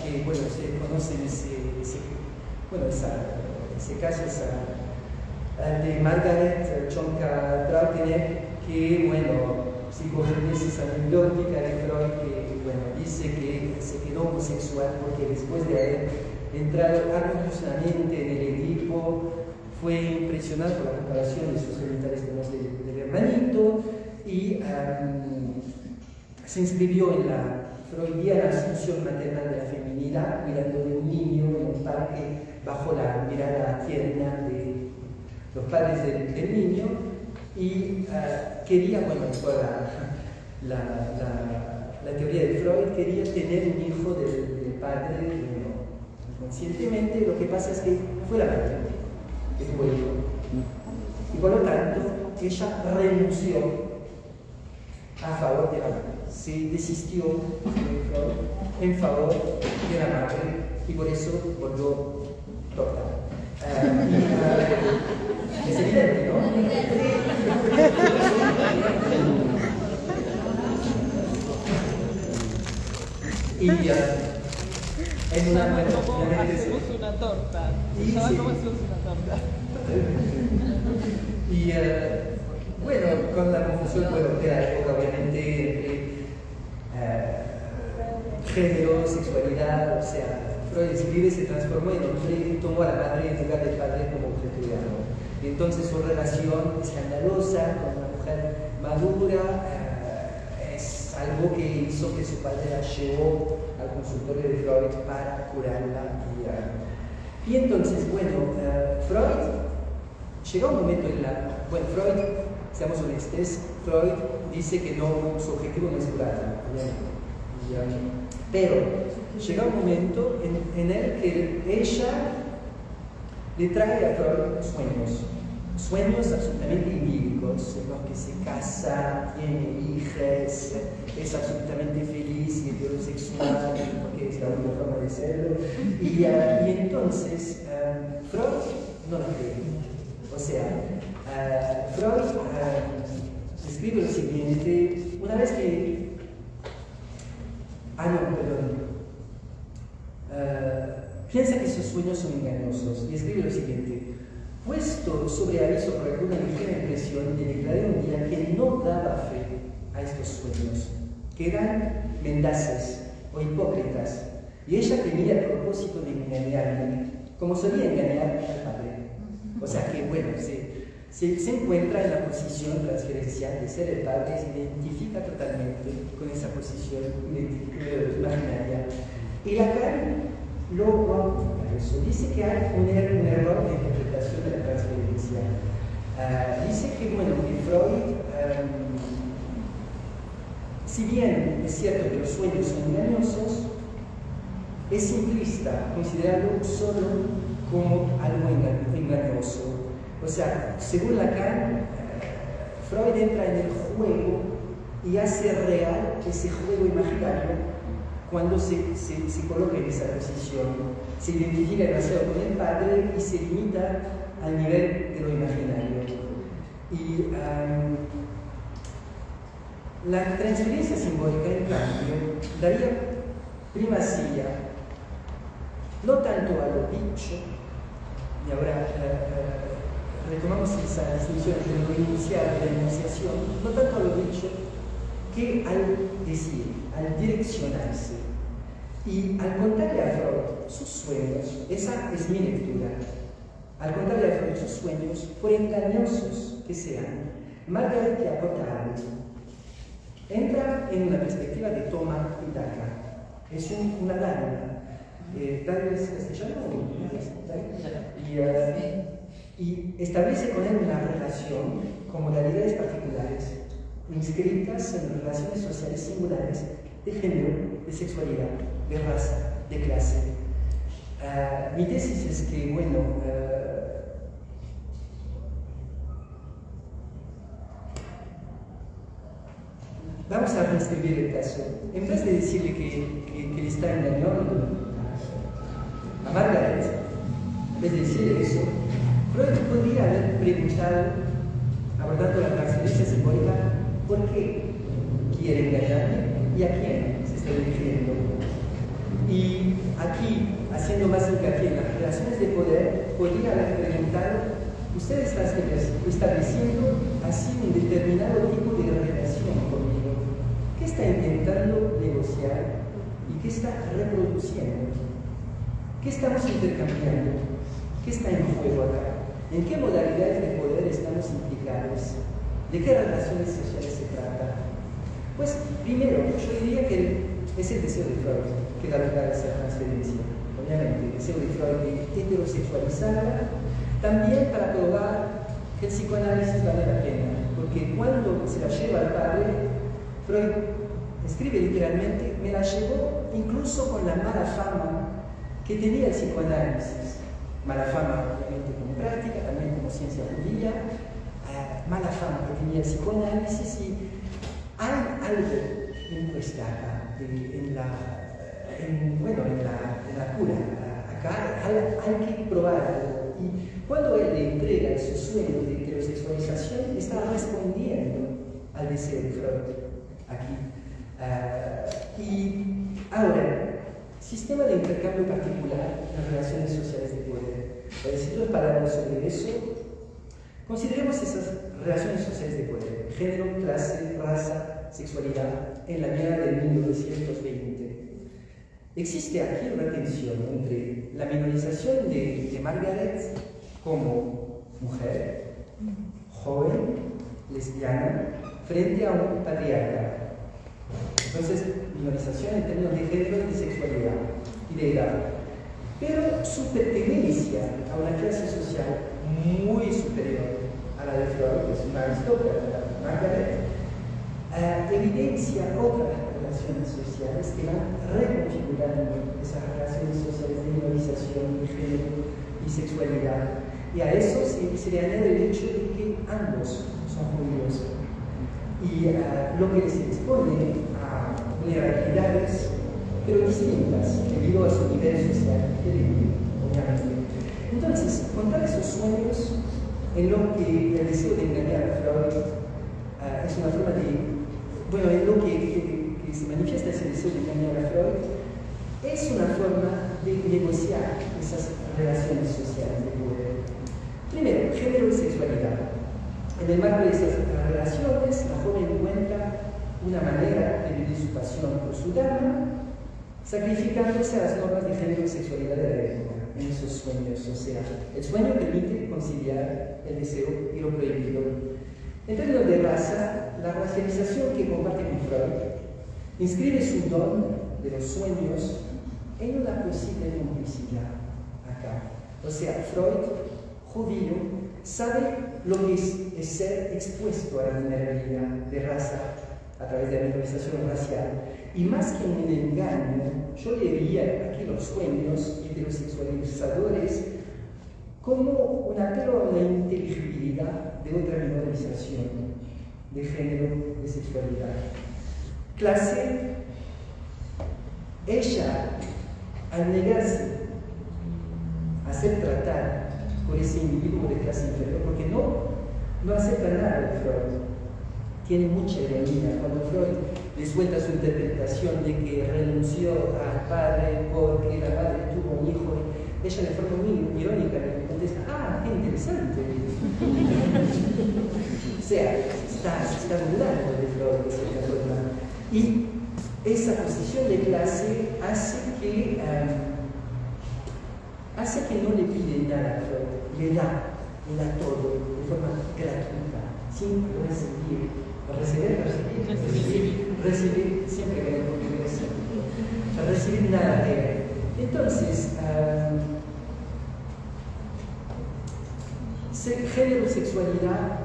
que se conoce ese caso, de Margaret Chonka-Trautenet, que psicogenesis anecdótica de Freud, que dice que se quedó homosexual porque después de haber entrado armoniosamente en el Edipo, fue impresionado por la comparación de sus genitales con los del hermanito y se inscribió en la freudiana asunción maternal de la feminidad, cuidando de un niño en un parque bajo la mirada tierna de los padres del niño, y quería, por la teoría de Freud, quería tener un hijo del padre, inconscientemente. Lo que pasa es que fue la madre que tuvo el hijo, y por lo tanto ella renunció a favor de la madre, se desistió de Freud en favor de la madre, y por eso volvió loca. Es evidente, ¿no? Y en una hacemos una torta. ¿Cómo hacemos una torta? Y con la confusión de la época, obviamente, entre género, sexualidad, o sea, Freud escribe, se transformó en hombre y tomó a la madre en lugar del padre como objeto de amor. Y entonces su relación escandalosa con una mujer madura es algo que hizo que su padre la llevó al consultorio de Freud para curarla. Y entonces, Freud llegó un momento en Freud, seamos honestos, Freud dice que su objetivo no es curarla, pero llega un momento en el que ella le trae a Freud sueños absolutamente idílicos, en los que se casa, tiene hijas, es absolutamente feliz y heterosexual, porque es la única forma de serlo, y entonces Freud no la cree. O sea, Freud escribe lo siguiente: una vez que no, perdón. Piensa que sus sueños son engañosos y escribe lo siguiente: puesto sobre aviso por alguna ligera impresión, le declaré un día que no daba fe a estos sueños, que eran mendaces o hipócritas, y ella tenía el propósito de engañarme, como solía engañar al padre. O sea que, bueno, se encuentra en la posición transferencial de ser el padre, se identifica totalmente con esa posición imaginaria. Y Lacan lo apunta eso. Dice que hay un error de interpretación de la transferencia. Dice que, bueno, que Freud, si bien es cierto que los sueños son engañosos, es simplista considerarlo solo como algo engañoso. O sea, según Lacan, Freud entra en el juego y hace real ese juego imaginario cuando se coloca en esa posición, se identifica demasiado con el padre y se limita al nivel de lo imaginario. Y la transferencia simbólica, en cambio, daría primacía no tanto a lo dicho, y ahora retomamos esa distinción entre lo inicial y la enunciación, no tanto a lo dicho que al decir, al direccionarse. Y al contarle a Freud sus sueños, esa es mi lectura, al contarle a Freud sus sueños, por engañosos que sean, Margaret le aporta algo. Entra en una perspectiva de toma y daca. Es una lámina. Tal vez castellano y establece con él una relación con modalidades particulares, inscritas en relaciones sociales singulares de género, de sexualidad, de raza, de clase. Mi tesis es que, bueno, vamos a reescribir el caso. En vez de decirle que le está engañando a Margaret, en vez de decirle eso, Freud podría haber preguntado, abordando la transferencia simbólica, ¿por qué quiere engañarme y a quién se está dirigiendo? Y aquí, haciendo más hincapié en las relaciones de poder, podría haber preguntado, usted está estableciendo así un determinado tipo de relación conmigo. ¿Qué está intentando negociar y qué está reproduciendo? ¿Qué estamos intercambiando? ¿Qué está en juego acá? ¿En qué modalidades de poder estamos implicados? ¿De qué relaciones sociales se trata? Pues primero, yo diría que es el deseo de Freud que da lugar a esa transferencia. Obviamente, el deseo de Freud de heterosexualizarla, también para probar que el psicoanálisis vale la pena. Porque cuando se la lleva al padre, Freud escribe literalmente, me la llevó incluso con la mala fama que tenía el psicoanálisis. Mala fama, obviamente, como práctica, también como ciencia judía, mala fama que tenía el psicoanálisis, y hay algo impuesto acá, en la cura. Acá hay que probar algo. Y cuando él le entrega su sueño de heterosexualización, está respondiendo al deseo de Freud aquí. Y ahora, sistema de intercambio particular en las relaciones sociales de poder. Si dos palabras sobre eso, consideremos esas relaciones sociales de poder: género, clase, raza, sexualidad, en la mirada del 1920. Existe aquí una tensión entre la minorización de Margaret como mujer, joven, lesbiana, frente a un patriarca. Entonces, minorización en términos de género y de sexualidad y de edad. Pero su pertenencia a una clase social muy superior a la de Freud, que es una aristócrata, Margaret, evidencia otras relaciones sociales que van reconfigurando esas relaciones sociales de minorización de género y sexualidad. Y a eso se le añade el hecho de que ambos son judíos. Y lo que les expone a vulnerabilidades, pero distintas, debido a su nivel social diferente, obviamente. Entonces, contar esos sueños en lo que el deseo de engañar a Freud es una forma de, bueno, en lo que se manifiesta ese deseo de engañar a Freud, es una forma de negociar esas relaciones sociales de poder. Primero, género y sexualidad. En el marco de esas relaciones, la joven encuentra una manera de vivir su pasión por su dama, sacrificándose a las normas de género y sexualidad de la época, en esos sueños. O sea, el sueño permite conciliar el deseo y lo prohibido. En términos de raza, la racialización que comparte con Freud inscribe su don de los sueños en una posible complicidad acá. O sea, Freud, judío, sabe lo que es ser expuesto a la vulnerabilidad de raza a través de la minorización racial. Y más que un engaño, yo leería aquí los sueños heterosexualizadores como un apelo a una inteligibilidad de otra minorización de género, de sexualidad. Clase, ella, al negarse a ser tratada por ese individuo de clase inferior, porque no acepta nada de Freud, tiene mucha ironía cuando Freud le suelta su interpretación de que renunció al padre porque la madre tuvo un hijo, ella de forma muy irónica le contesta, qué interesante. O sea, se está burlando de Freud de cierta forma. Y esa posición de clase hace que no le pide nada a Freud, le da todo de forma gratuita, sin recibir siempre que recibir nada de él. Entonces, género y sexualidad,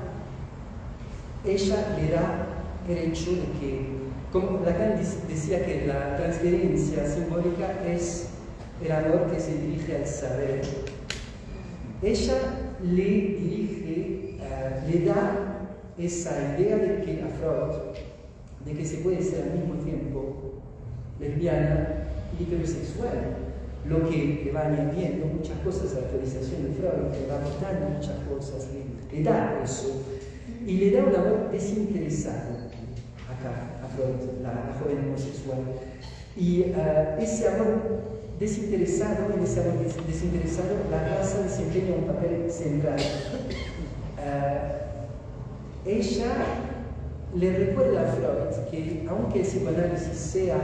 ella le da el hecho de que, como Lacan decía que la transferencia simbólica es el amor que se dirige al saber, ella le da esa idea de que a Freud, de que se puede ser al mismo tiempo lesbiana y heterosexual, lo que le va añadiendo muchas cosas a la teorización de Freud, le va aportando muchas cosas, le da eso, y le da un amor desinteresado acá a Freud, la joven homosexual. Y ese amor desinteresado, en ese amor desinteresado, la raza desempeña un papel central. Ella le recuerda a Freud que, aunque el psicoanálisis sea,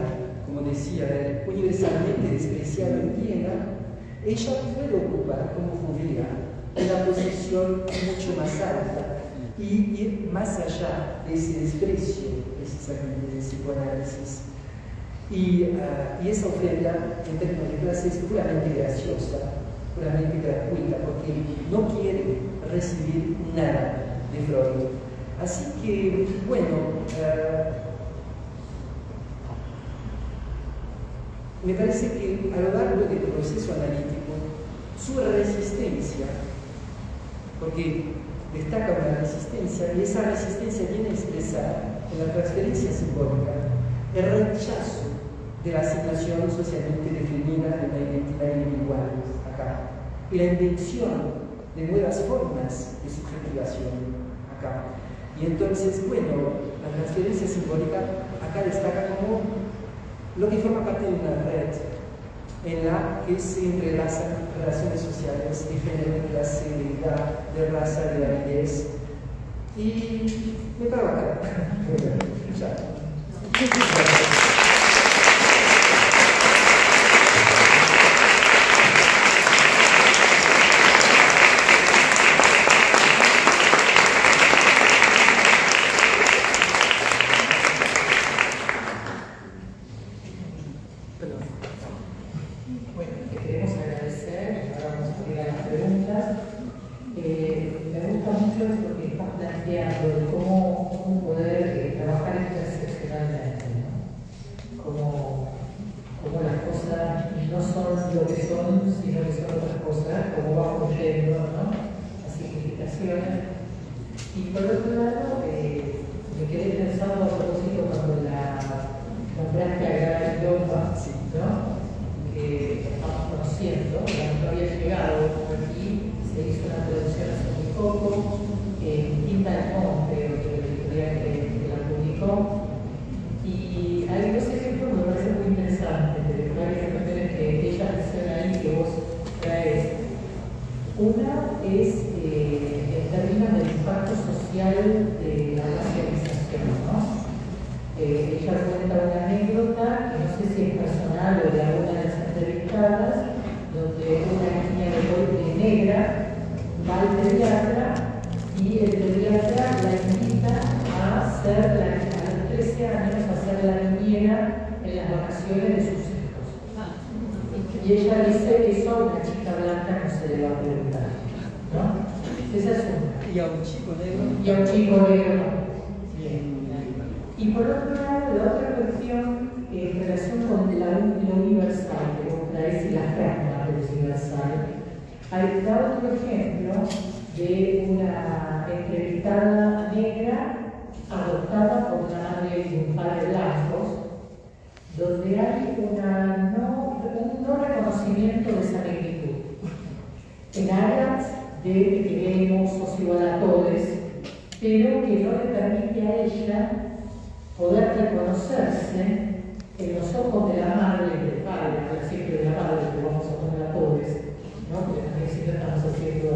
como decía, universalmente despreciado en Viena, ella puede ocupar como judía una posición mucho más alta y ir más allá de ese desprecio precisamente del psicoanálisis. Y esa ofrenda en términos de clase es puramente graciosa, puramente gratuita, porque no quiere recibir nada de Freud. Así que, bueno, me parece que a lo largo del proceso analítico, su resistencia, porque destaca una resistencia, y esa resistencia viene a expresar en la transferencia simbólica el rechazo de la asignación socialmente definida de una identidad individual acá, y la invención de nuevas formas de subjetivación acá. Y entonces, bueno, la transferencia simbólica acá destaca como lo que forma parte de una red en la que se entrelazan relaciones sociales de género, de clase, de edad, de raza, de validez. Y me paro acá. Chao. Y hay es en términos del impacto social de la racialización, ¿no? Ella cuenta una anécdota, que no sé si es personal o de alguna de las entrevistadas, donde una niña de negra va al pediatra y el pediatra la invita a ser, a los 13 años, a ser la niñera en las vacaciones de sus hijos. Y ella dice, eso a una chica blanca no se le va a preguntar, ¿no? Esa es una. Y a un chico negro. Y a un chico negro no. Bien. Y por otro lado, la otra cuestión en relación con lo universal, que vos traes y las reglas de lo universal, hay otro ejemplo de una entrevistada negra adoptada por una madre y un padre blancos, donde hay un no reconocimiento de esa negritud. En aras de que queremos sos igual a todos, pero que no le permite a ella poder reconocerse en los ojos de la madre y del padre, pero siempre de la madre, que vamos a poner a pobres, ¿no? Porque también siempre estamos haciendo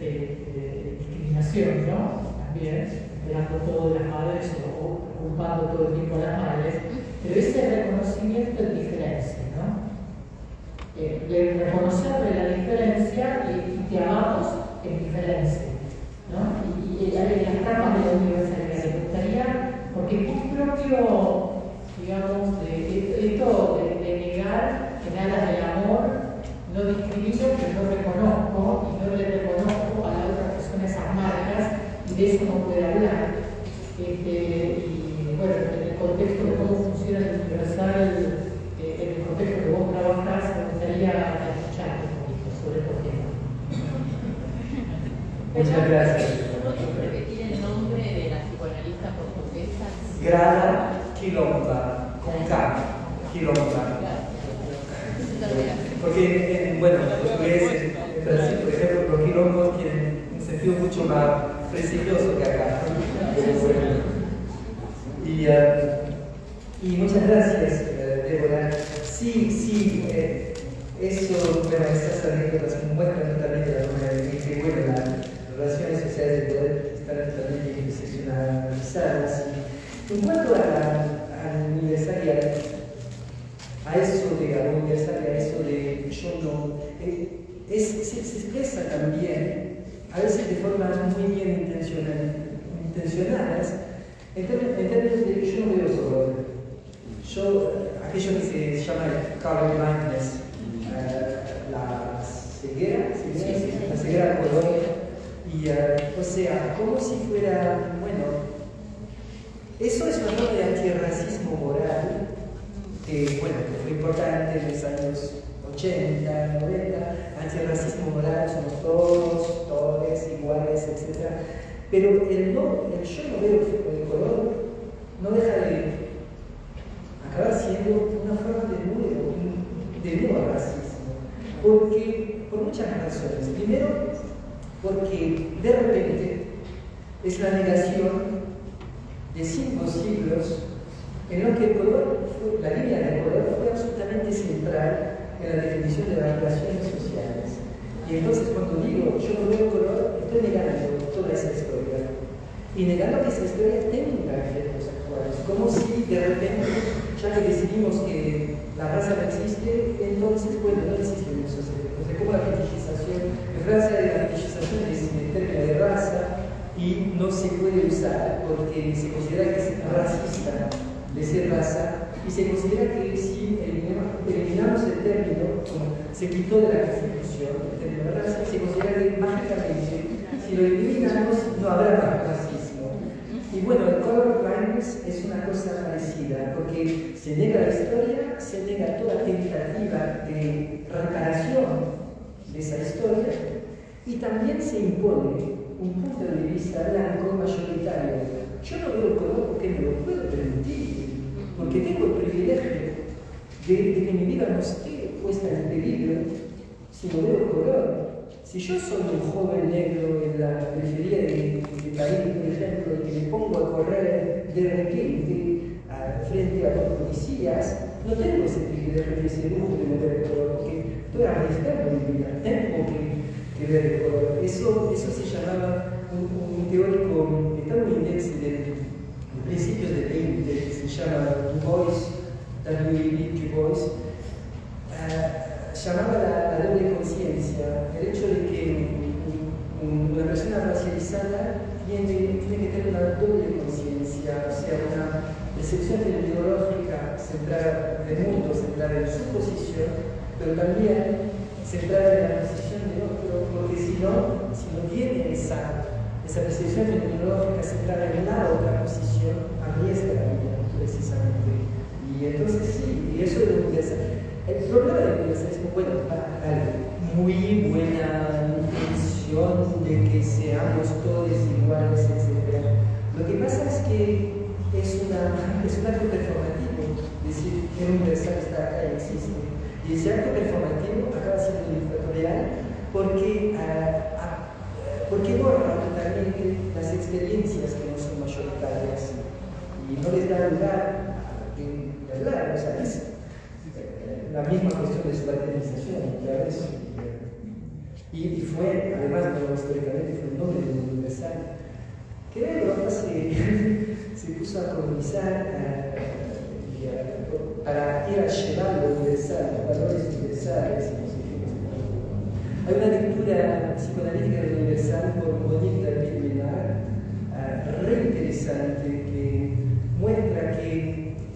discriminación, ¿no? También, esperando todo de las madres o culpando todo el tiempo a las madres, pero ese reconocimiento es diferencia, ¿no? Reconocerle la diferencia y te amamos en diferencia, ¿no? Y las ramas de la universalidad. Me gustaría, porque es muy propio, digamos, esto de negar en aras del amor, no discrimino, pero no reconozco, y no le reconozco a la otra persona esas marcas, y de eso no puede hablar. Y bueno, en el contexto de cómo funciona el universal, en el contexto que vos trabajás, me gustaría escucharte un poquito sobre este tema. Muchas gracias. ¿Podrías repetir el nombre de la psicoanalista portuguesa? Grada Quilomba, con K, Quilomba. Porque, bueno, en portugués, en Brasil, por ejemplo, los quilombos tienen un sentido mucho más prestigioso que acá. Y muchas gracias, Débora. Sí, eso, bueno, esas anécdotas muestran totalmente la forma en que, bueno, las relaciones sociales de poder están totalmente interseccionalizadas. En cuanto al universal, a eso de la universal, a eso de yo no, se expresa también, a veces de formas muy bien intencionadas, en términos de yo no veo color. Aquello que se llama el color blindness, la ceguera al color, y o sea, como si fuera, bueno, eso es una forma de antirracismo moral, que bueno, que fue importante en los años 80, 90, antirracismo moral, somos todos iguales, etc. Pero el yo no veo el color no deja de acabar siendo una forma de nuevo racismo, porque por muchas razones. Primero, porque de repente es la negación de 5 siglos en los que el color, la línea del color fue absolutamente central en la definición de las relaciones sociales. Y entonces cuando digo yo no veo color, estoy negando toda esa historia. Y negando que esa historia tenga efectos actuales, como si de repente, ya que decidimos que la raza no existe, entonces bueno, no existen esos efectos. Es como la fetichización. En Francia la fetichización es el término de raza y no se puede usar porque se considera que es racista de ser raza y se considera que si eliminamos el término, como se quitó de la Constitución el término de raza, se considera que mágicamente si lo eliminamos no habrá más racismo. Y bueno, el color blindness es una cosa parecida, porque se niega la historia, se niega toda tentativa de reparación de esa historia, y también se impone un punto de vista blanco mayoritario. Yo no veo el color porque me lo puedo permitir, porque tengo el privilegio de que mi vida no esté puesta en peligro si no veo color. Si yo soy un joven negro en la periferia de París, por ejemplo, y que me pongo a correr de repente frente a los policías, no tengo ese privilegio, ese lujo de no ver el color, porque estoy arriesgando mi vida. Tengo que que ver el color. Eso se llamaba un teórico estadounidense de principios del 20, que se llama Du Bois, W.E.B. Du Bois, llamaba la doble conciencia, el hecho de que una persona racializada tiene que tener una doble conciencia, o sea, una percepción fenomenológica centrada en el mundo, centrada en su posición, pero también centrada en la posición del otro, porque si no tiene esa percepción fenomenológica centrada en la otra posición, arriesga la vida, precisamente. Y entonces sí, y eso es lo universal. El problema del universalismo, bueno, muy buena intención de que seamos todos iguales, etc. Lo que pasa es que es un acto performativo, es decir, el universal está acá y existe. Y ese acto performativo acaba siendo dictatorial porque borra totalmente las experiencias que no son mayoritarias y no les da lugar de hablar, o sea, es la misma cuestión de su lateralización, ¿ya ves? Y fue, además, históricamente, fue el nombre del universal. Que en Europa se puso a colonizar para ir a llevar lo universal, los valores universales. Hay una lectura psicoanalítica del universal por Monique David-Ménard, re interesante, que muestra que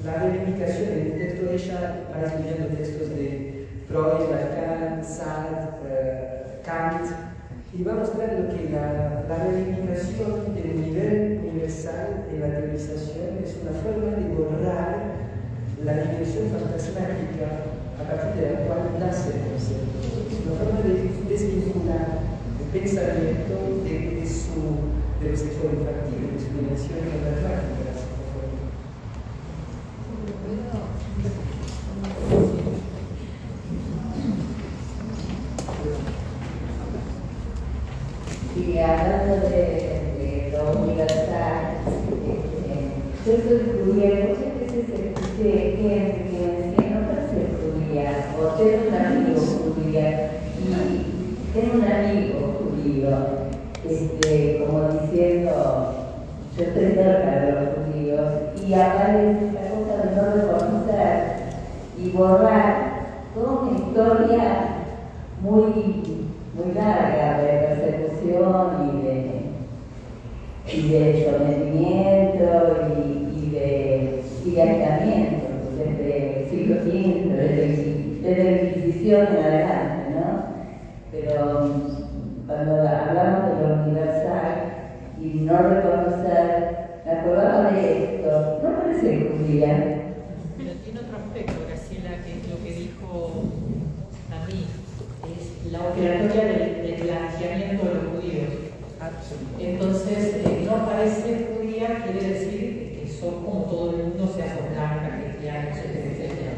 la reivindicación en el texto de ella va estudiando textos de Freud, Lacan, Sartre, Kant, y va mostrando que la reivindicación del nivel universal en la teorización es una forma de borrar la dimensión fantasmática a partir de la cual nace el concepto. Es una forma de desvincular el pensamiento de lo sexual infantil, de su dimensión fantasmática. Y hablando de lo universal, yo soy judía, muchas veces escuché gente que me decía, no puedo ser judía, o tengo un amigo judía, y tengo un amigo judío, como diciendo, yo estoy cerca de los judíos, y aparece esta cosa de no reconocer y borrar toda una historia muy larga de persecución y de sometimiento y de aislamiento desde el siglo XV, desde la Inquisición en adelante, ¿no? Pero cuando hablamos de lo universal y no reconocer, me acordaba de esto, no parece judía. Pero tiene otro aspecto, Graciela, que es lo que dijo a mí. La operatoria del blanqueamiento de los judíos. Entonces, no parece judía quiere decir que son como todo el mundo, sea son blanca, cristiana, etcétera, etcétera.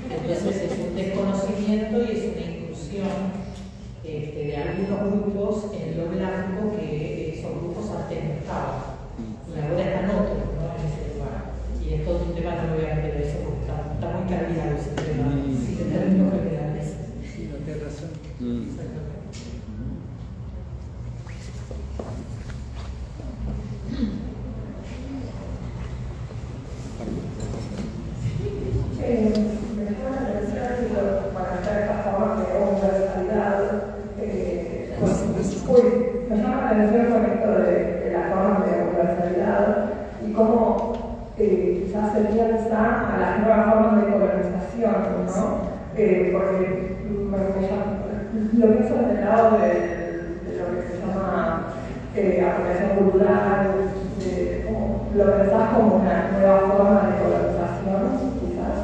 Entonces es un desconocimiento y es una inclusión de algunos grupos en lo blanco que esos grupos antes no estaban. Y ahora están otros, ¿no? En ese lugar. Y es todo un tema, no me voy a meter eso porque está muy cargado ese tema, en términos generales. Sí, no tienes razón. Me llama la atención para hacer esta forma de universalidad. Me llama la atención con esto de la forma de universalidad y cómo quizás se piensa a las nuevas formas de colonización, ¿no? Porque lo pienso desde el lado de lo que se llama apropiación cultural, lo pensás como una nueva forma de colonización, quizás.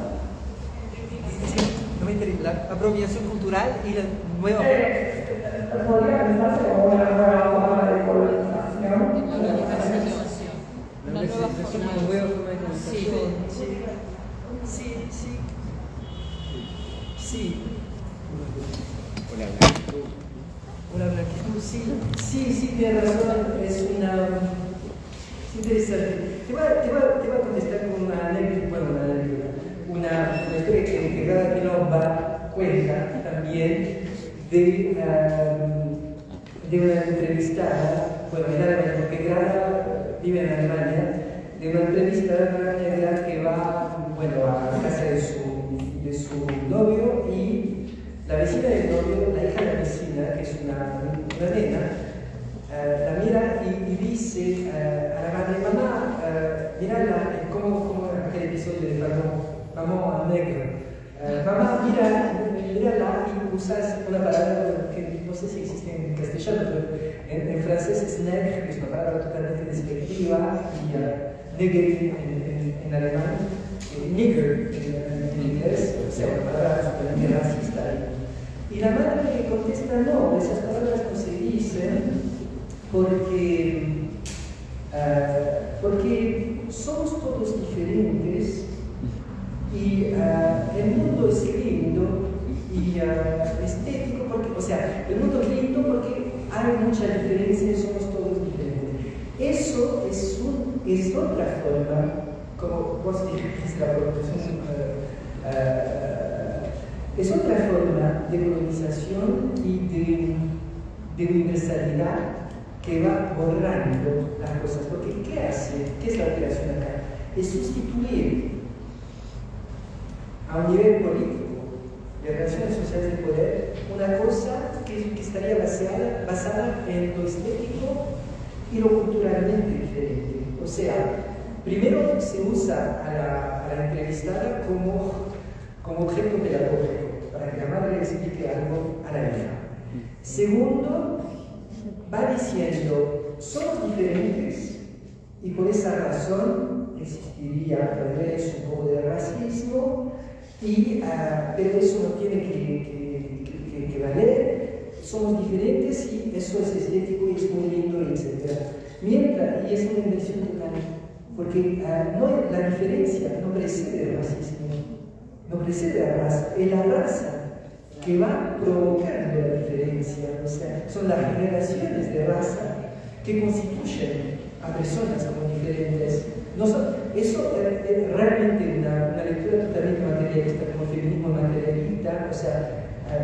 No me interesa, la apropiación cultural y la nueva Podría pensarse como una nueva forma de colonización. Una nueva forma de colonización. Sí. Hola, Blanquitud. Sí, tienes razón. Es interesante. Te voy a contestar con una anécdota, una historia que Grada Quilomba cuenta también de de una entrevistada, bueno, en Alemania, porque Grada vive en Alemania, de una entrevistada negra que va, bueno, a la casa de su novio, y la vecina del novio, la hija de la vecina, que es una nena, la mira y dice a la madre: mamá, mira como aquel episodio de Mamá Negro. Mamá, mírala, y usas una palabra que no sé si existe en castellano, pero en francés es nègre, que es una palabra totalmente despectiva, y negre en alemán, nigger en inglés, o sea, una palabra totalmente racista. Y la madre le contesta: no, esas palabras no se dicen porque somos todos diferentes, y el mundo es lindo y estético, o sea, el mundo es lindo porque hay mucha diferencia y somos todos diferentes. Eso es otra forma, como vos dijiste, la profesión, es otra forma de colonización y de universalidad que va borrando las cosas. Porque ¿qué hace? ¿Qué es la operación acá? Es sustituir a un nivel político, de relaciones sociales de poder, una cosa que estaría basada en lo estético y lo culturalmente diferente. O sea, primero se usa a la entrevistada como objeto pedagógico, para que la madre le explique algo a la hija. Segundo, va diciendo: somos diferentes, y por esa razón existiría tal vez un poco de racismo, pero eso no tiene que valer. Somos diferentes y eso es estético y es muy lindo, etc. Mientras, y es una inversión total, porque la diferencia no precede el racismo, no precede la raza, es la raza que va provocando la diferencia. O sea, son las relaciones de raza que constituyen a personas como diferentes. Eso es realmente una lectura totalmente materialista, como feminismo materialista. O sea,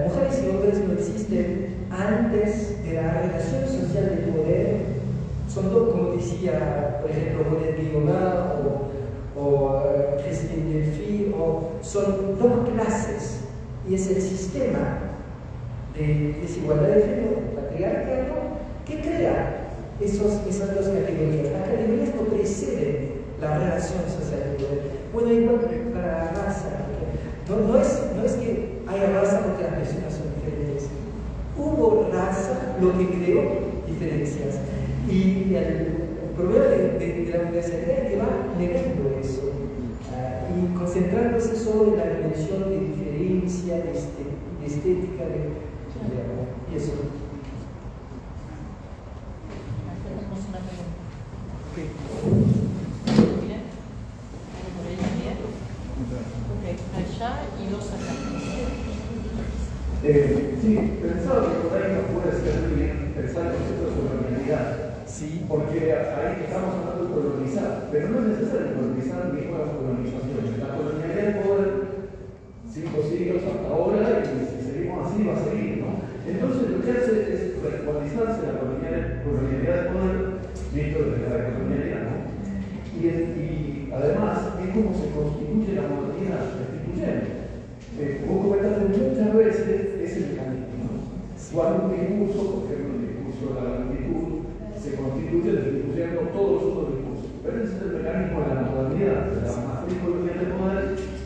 mujeres y hombres no existen antes de la relación social de poder. Son dos, como decía, por ejemplo, René Guillaumin o Christine Delphi, son dos clases, y es el sistema de desigualdad de género, patriarcado, que crea esas dos categorías. Las categorías no preceden la relación social de poder. Bueno, igual para la raza, no es que haya raza porque las personas son diferentes. Hubo raza, lo que creó diferencias. Y el problema de la universalidad es que va negando eso, y concentrándose solo en la dimensión de diferencia, de estética, y eso. Hacemos una pregunta. Okay. ¿Bien? ¿Por ahí bien? Ok, allá y dos acá. Sí, pensaba que por ahí nos puede ser muy bien pensar el concepto de colonialidad. Sí. Porque ahí estamos hablando de colonizar, pero no es necesario colonizar ni nuevas colonizaciones. La colonialidad del poder, 5 siglos hasta ahora, y si seguimos así va a seguir, ¿no? Entonces lo que hace es reactualizarse la colonialidad del poder, visto desde la colonialidad, ¿no? Y además es como se constituye la modernidad restituyente. Vos comentaste muchas veces ese mecanismo, ¿no? Cuando un discurso, por ejemplo el discurso de la gratitud, se constituye destituyendo todos los otros discursos. Pero ese es el mecanismo de la modernidad, de la matriz colonial del poder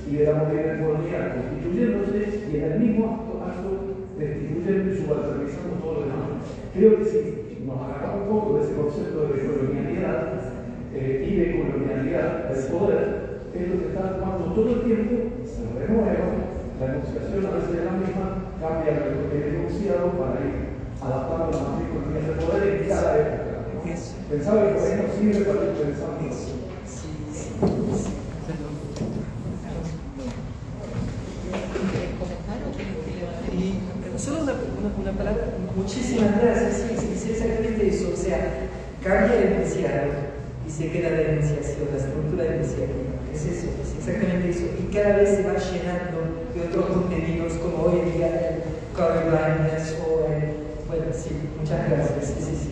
y de la modernidad constituyéndose, y en el mismo acto destituyendo y subalternizando todo lo demás. Creo que si nos agarramos un poco de ese concepto de colonialidad y de colonialidad del poder, es lo que está tomando todo el tiempo, se renueva, la enunciación a veces es la misma, cambia el enunciado para ir adaptando la matriz colonial del poder en cada época. Pensaba que por ahí no sirve para ir pensando eso. Y solo una palabra, muchísimas gracias, sí, es exactamente eso. O sea, cambia el enunciado y se queda la enunciación, la estructura enunciativa. Es eso, es exactamente eso. Y cada vez se va llenando de otros contenidos, como hoy en día el colorblindness o Bueno, sí, muchas gracias. Sí, sí, sí.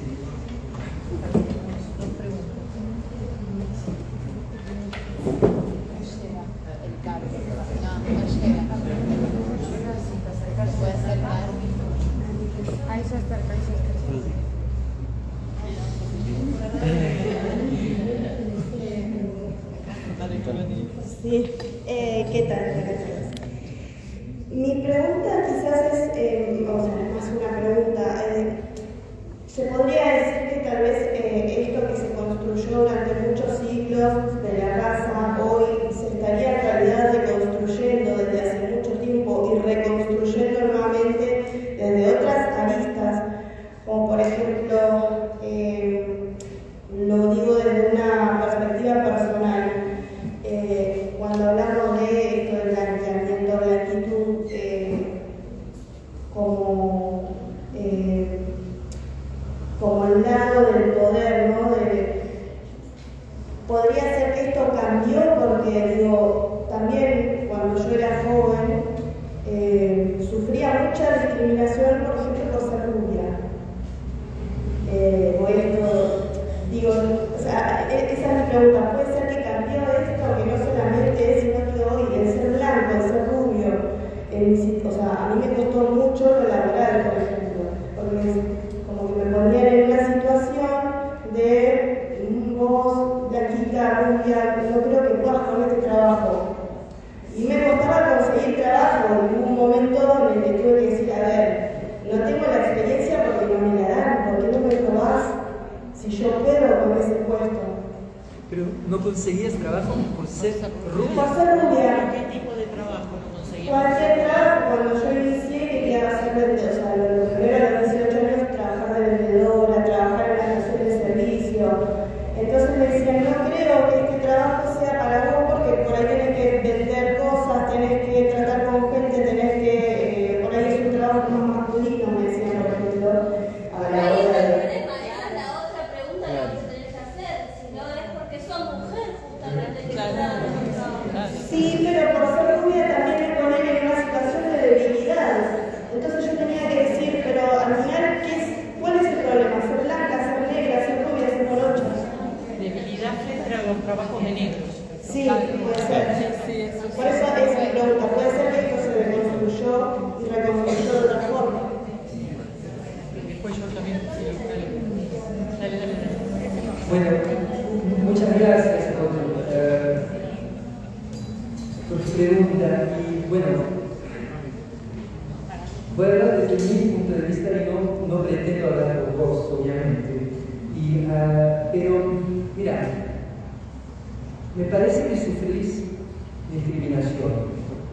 Ahí se acerca, ahí se acerca. Sí, ¿qué tal? Mi pregunta quizás es, o sea, más una pregunta. Se podría decir que tal vez esto que se construyó durante muchos siglos de la raza, hoy se estaría en realidad reconstruyendo desde hace mucho tiempo y reconstruyendo nuevamente desde otras aristas, como por ejemplo, lo digo desde una perspectiva personal. Cuando hablamos de esto del blanqueamiento de la actitud como el lado del poder, ¿no? Podría ser que esto cambió porque, digo, también cuando yo era joven sufría mucha discriminación, por ejemplo, por ser rubia. O sea, esa es mi pregunta. ¿Puede ser que cambió esto, que no solamente es, sino que hoy el ser blanco, el ser rubio, o sea, a mí me costó mucho lo laboral, por ejemplo, porque como que me ponían en una situación de vos, blanquita, rubia, no creo que puedas con este trabajo. Y me costaba conseguir trabajo, y hubo un momento en el que tuve que decir, a ver, no tengo la experiencia porque no me la dan, ¿por qué no me probás si yo puedo con ese puesto? Pero no conseguías trabajo por ser rubia. Por ser rubia. ¿Qué tipo de trabajo no conseguías? Cualquier trabajo, cuando yo inicié quería hacer vendedora, o sea, lo primero a los 18 años trabajar de vendedora, trabajar en la estación de servicio. Entonces me decían, no creo que este trabajo sea para vos porque por ahí tenés que vender cosas, tenés que tratar con gente, tenés que, por ahí es un trabajo más masculino, me decían, por ejemplo, a la hora de... La otra pregunta que vos tenés que hacer, si no es porque sos mujer, justamente. Sí, pero por ser rubia también me ponen en una situación de debilidad. Entonces yo tenía que decir, pero al final, ¿cuál es el problema? ¿Ser blanca, ser negra, ser rubia, ser morocha? Debilidad frente a los trabajos de negros. Sí, puede ser. Por eso es mi pregunta. Puede ser que esto se reconstruyó y reconstruyó de otra forma. Después yo también, sí, dale. Bueno, muchas gracias por tu pregunta. Y bueno, voy a hablar desde mi punto de vista y no pretendo hablar por vos, obviamente. Pero, mira, me parece que sufrís discriminación.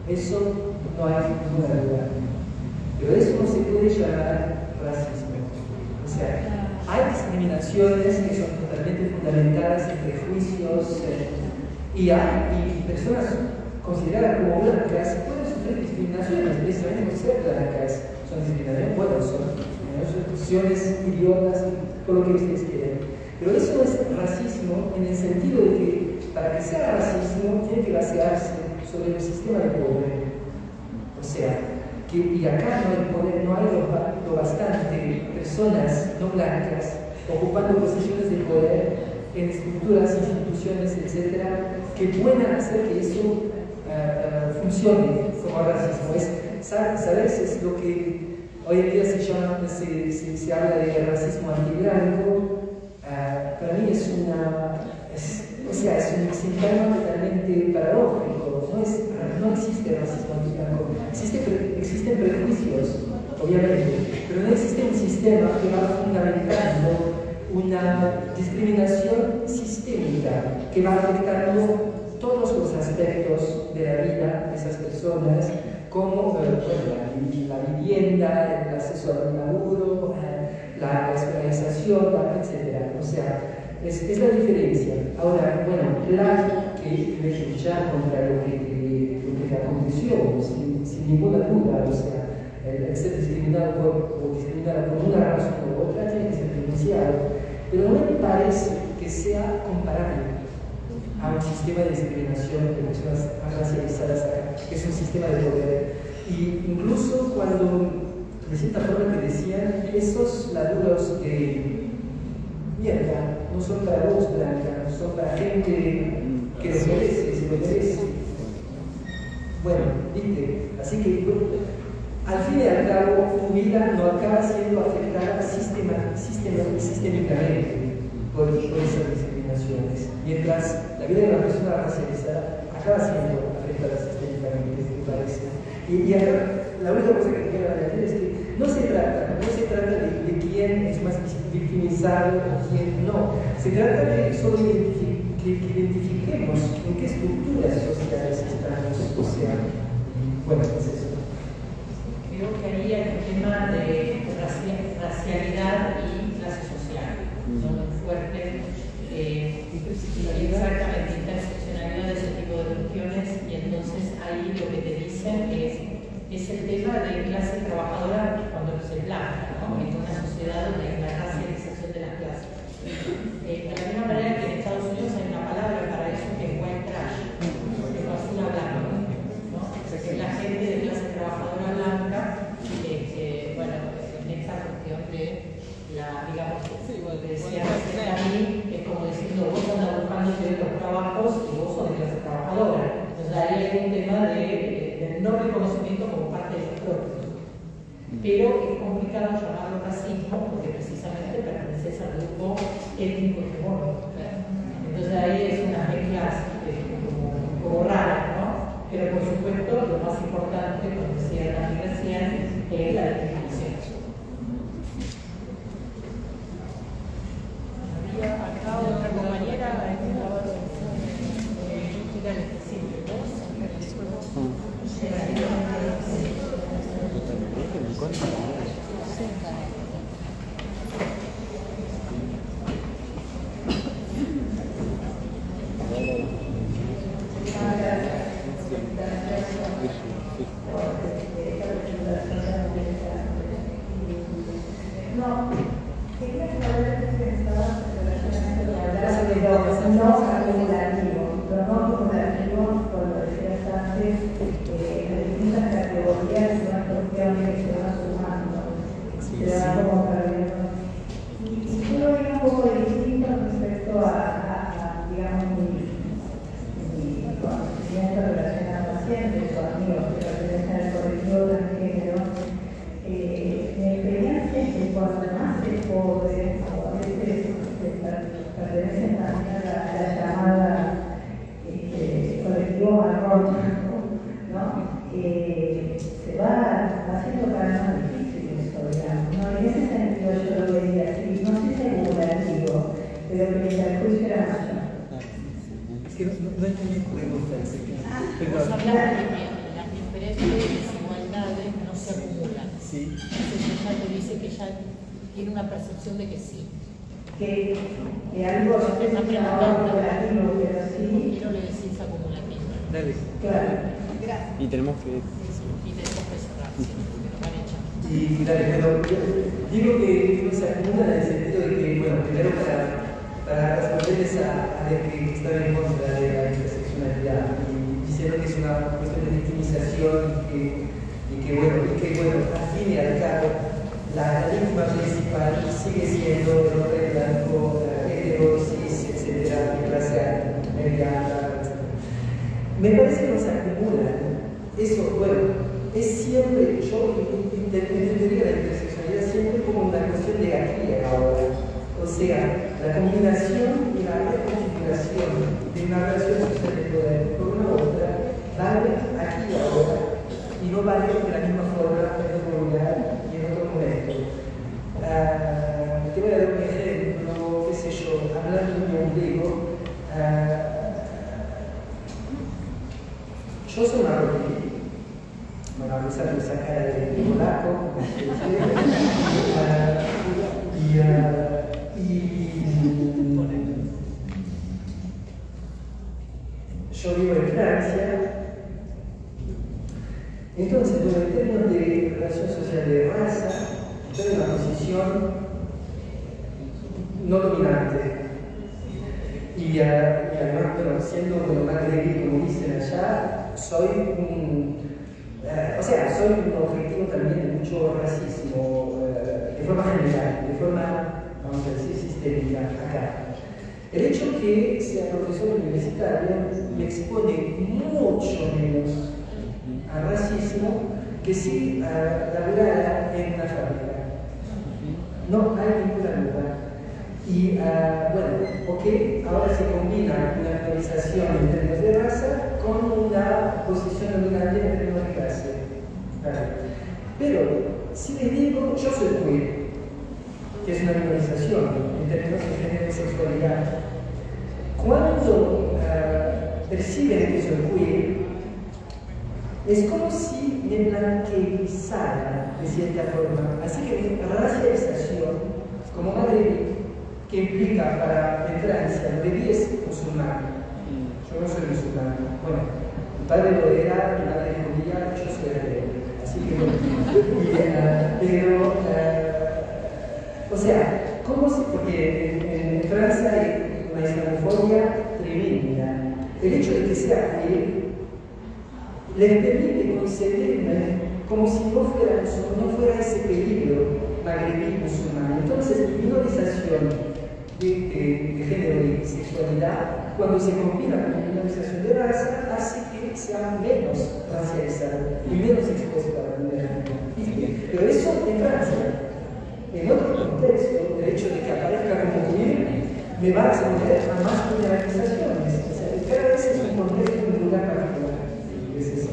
Eso no hay ninguna duda. Pero eso no se puede llamar racismo. O sea, hay discriminaciones que son totalmente fundamentadas en prejuicios y hay personas consideradas como blancas pueden sufrir discriminaciones, precisamente por ser blancas. Son discriminaciones, bueno, son opciones idiotas, todo lo que ustedes quieran. Pero eso es racismo en el sentido de que para que sea racismo tiene que basearse sobre el sistema de poder. O sea, y acá no hay lo bastante personas no blancas ocupando posiciones de poder en estructuras, instituciones, etcétera, que puedan hacer que eso funcione como racismo. ¿Sabes? Es lo que hoy en día se habla de racismo antiblanco. Para mí es un sistema totalmente paradójico. No existe racismo antiblanco. Existen prejuicios, obviamente, pero no existe un sistema que va fundamentando una discriminación sistémica que va afectando todos los aspectos de la vida de esas personas, como la vivienda, el acceso al laburo, la escolarización, etc. O sea, es la diferencia. Ahora, bueno, claro que tienes que luchar contra lo que te aconteció, sin ninguna duda. O sea, el ser discriminado por una razón u otra tiene que ser denunciado. Pero no me parece que sea comparable a un sistema de discriminación de personas racializadas acá, que es un sistema de poder. Y incluso cuando de cierta forma te decían, esos laburos de mierda no son para vos, Blanca, son para gente que lo merece, se lo merece. Bueno, viste, así que al fin y al cabo tu vida no acaba siendo afectada sistémicamente por esas discriminaciones, mientras la vida de una persona racializada acaba siendo afectada sistémicamente, me parece. Y acá la única cosa que quiero añadir es que no se trata de quién es más victimizado o quién no, se trata de solo que identifiquemos en qué estructuras sociales estamos, o sea, bueno, es eso. Creo que ahí hay un tema de racialidad y clase social, son muy fuertes, exactamente, interseccionalidad de ese tipo de cuestiones, y entonces ahí lo que te dicen es el tema de clase trabajadora cuando se plantea, ¿no? En una sociedad donde hay una racialización de las clases. De la misma manera que en Estados Unidos hay una palabra para eso que es white trash, que es basura blanca, ¿no? Que es la gente de clase trabajadora blanca, bueno, en esta cuestión de la, digamos, decía a mí, es como diciendo, vos andas buscando los trabajos y vos sos de clase trabajadora. Entonces ahí hay un tema de no reconocimiento como parte de los propios. Pero es complicado llamarlo racismo porque precisamente perteneces al grupo étnico hegemónico. Entonces ahí es una mezcla como rara, ¿no? Pero por supuesto lo más importante, como decía también recién, es la discriminación. Había acá otra compañera que estaba tiene una percepción de que sí. Que algo se está preguntando, pero sí. quiero le decís acumulativo. Dale. Claro. Y tenemos que cerrar, ¿sí? Porque nos van a echar. Y dale, pero digo que no se acumula en el sentido de que, bueno, primero para responderles a los que están en contra de la interseccionalidad y diciendo que es una cuestión de victimización y que bueno, al fin y al cabo, la víctima principal sigue siendo el hombre blanco, hetero, cis, etcétera, de clase media alta. Me parece que no se acumulan. Eso, bueno, es siempre, yo entendería la interseccionalidad siempre como una cuestión de aquí y ahora. O sea, la combinación y la reconfiguración de una relación social de poder con una otra vale aquí y ahora y no vale de la misma forma en otro lugar y en otro momento. Te voy a dar un ejemplo, qué sé yo, hablando de mi ombligo. Yo soy marroquí, bueno, a pesar de esa cara de polaco, yo vivo en Francia. Entonces, en términos de relación social de raza, estoy en una posición no dominante. Y además, bueno, siendo magrebí, como dicen allá, soy O sea, soy un objetivo también de mucho racismo, de forma general, de forma, vamos a decir, sistémica acá. El hecho que sea profesor universitario me expone mucho menos al racismo que si laborara en una fábrica. No hay ninguna duda. Y bueno, ok, ahora se combina una minorización en términos de raza con una posición dominante en términos de clase. Vale. Pero si le digo, yo soy queer, que es una minorización en términos de género y sexualidad, cuando perciben que soy queer, es como si me blanqueizara de cierta forma. Así que mi racialización como magrebí, que implica para en Francia, el bebé es musulmán. Yo no soy musulmán. Bueno, mi padre lo era, mi madre judía, yo soy hebreo. Así que pero, o sea, ¿cómo se? Porque en Francia hay una islamofobia tremenda. El hecho de que sea él les permite concebirme como si no fuera ese peligro magrebí musulmán. Entonces, minorización de género y sexualidad, cuando se combina con la minorización de raza, hace que sea menos racializado y menos expuesto a la vulnerabilidad. Pero eso en Francia. En otro contexto, el hecho de que aparezca como queer me va a someter a más vulnerabilizaciones. O sea, cada vez es un contexto en un lugar particular. Es eso.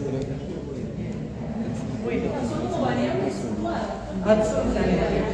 Bueno, son como variables puntuales. Absolutamente.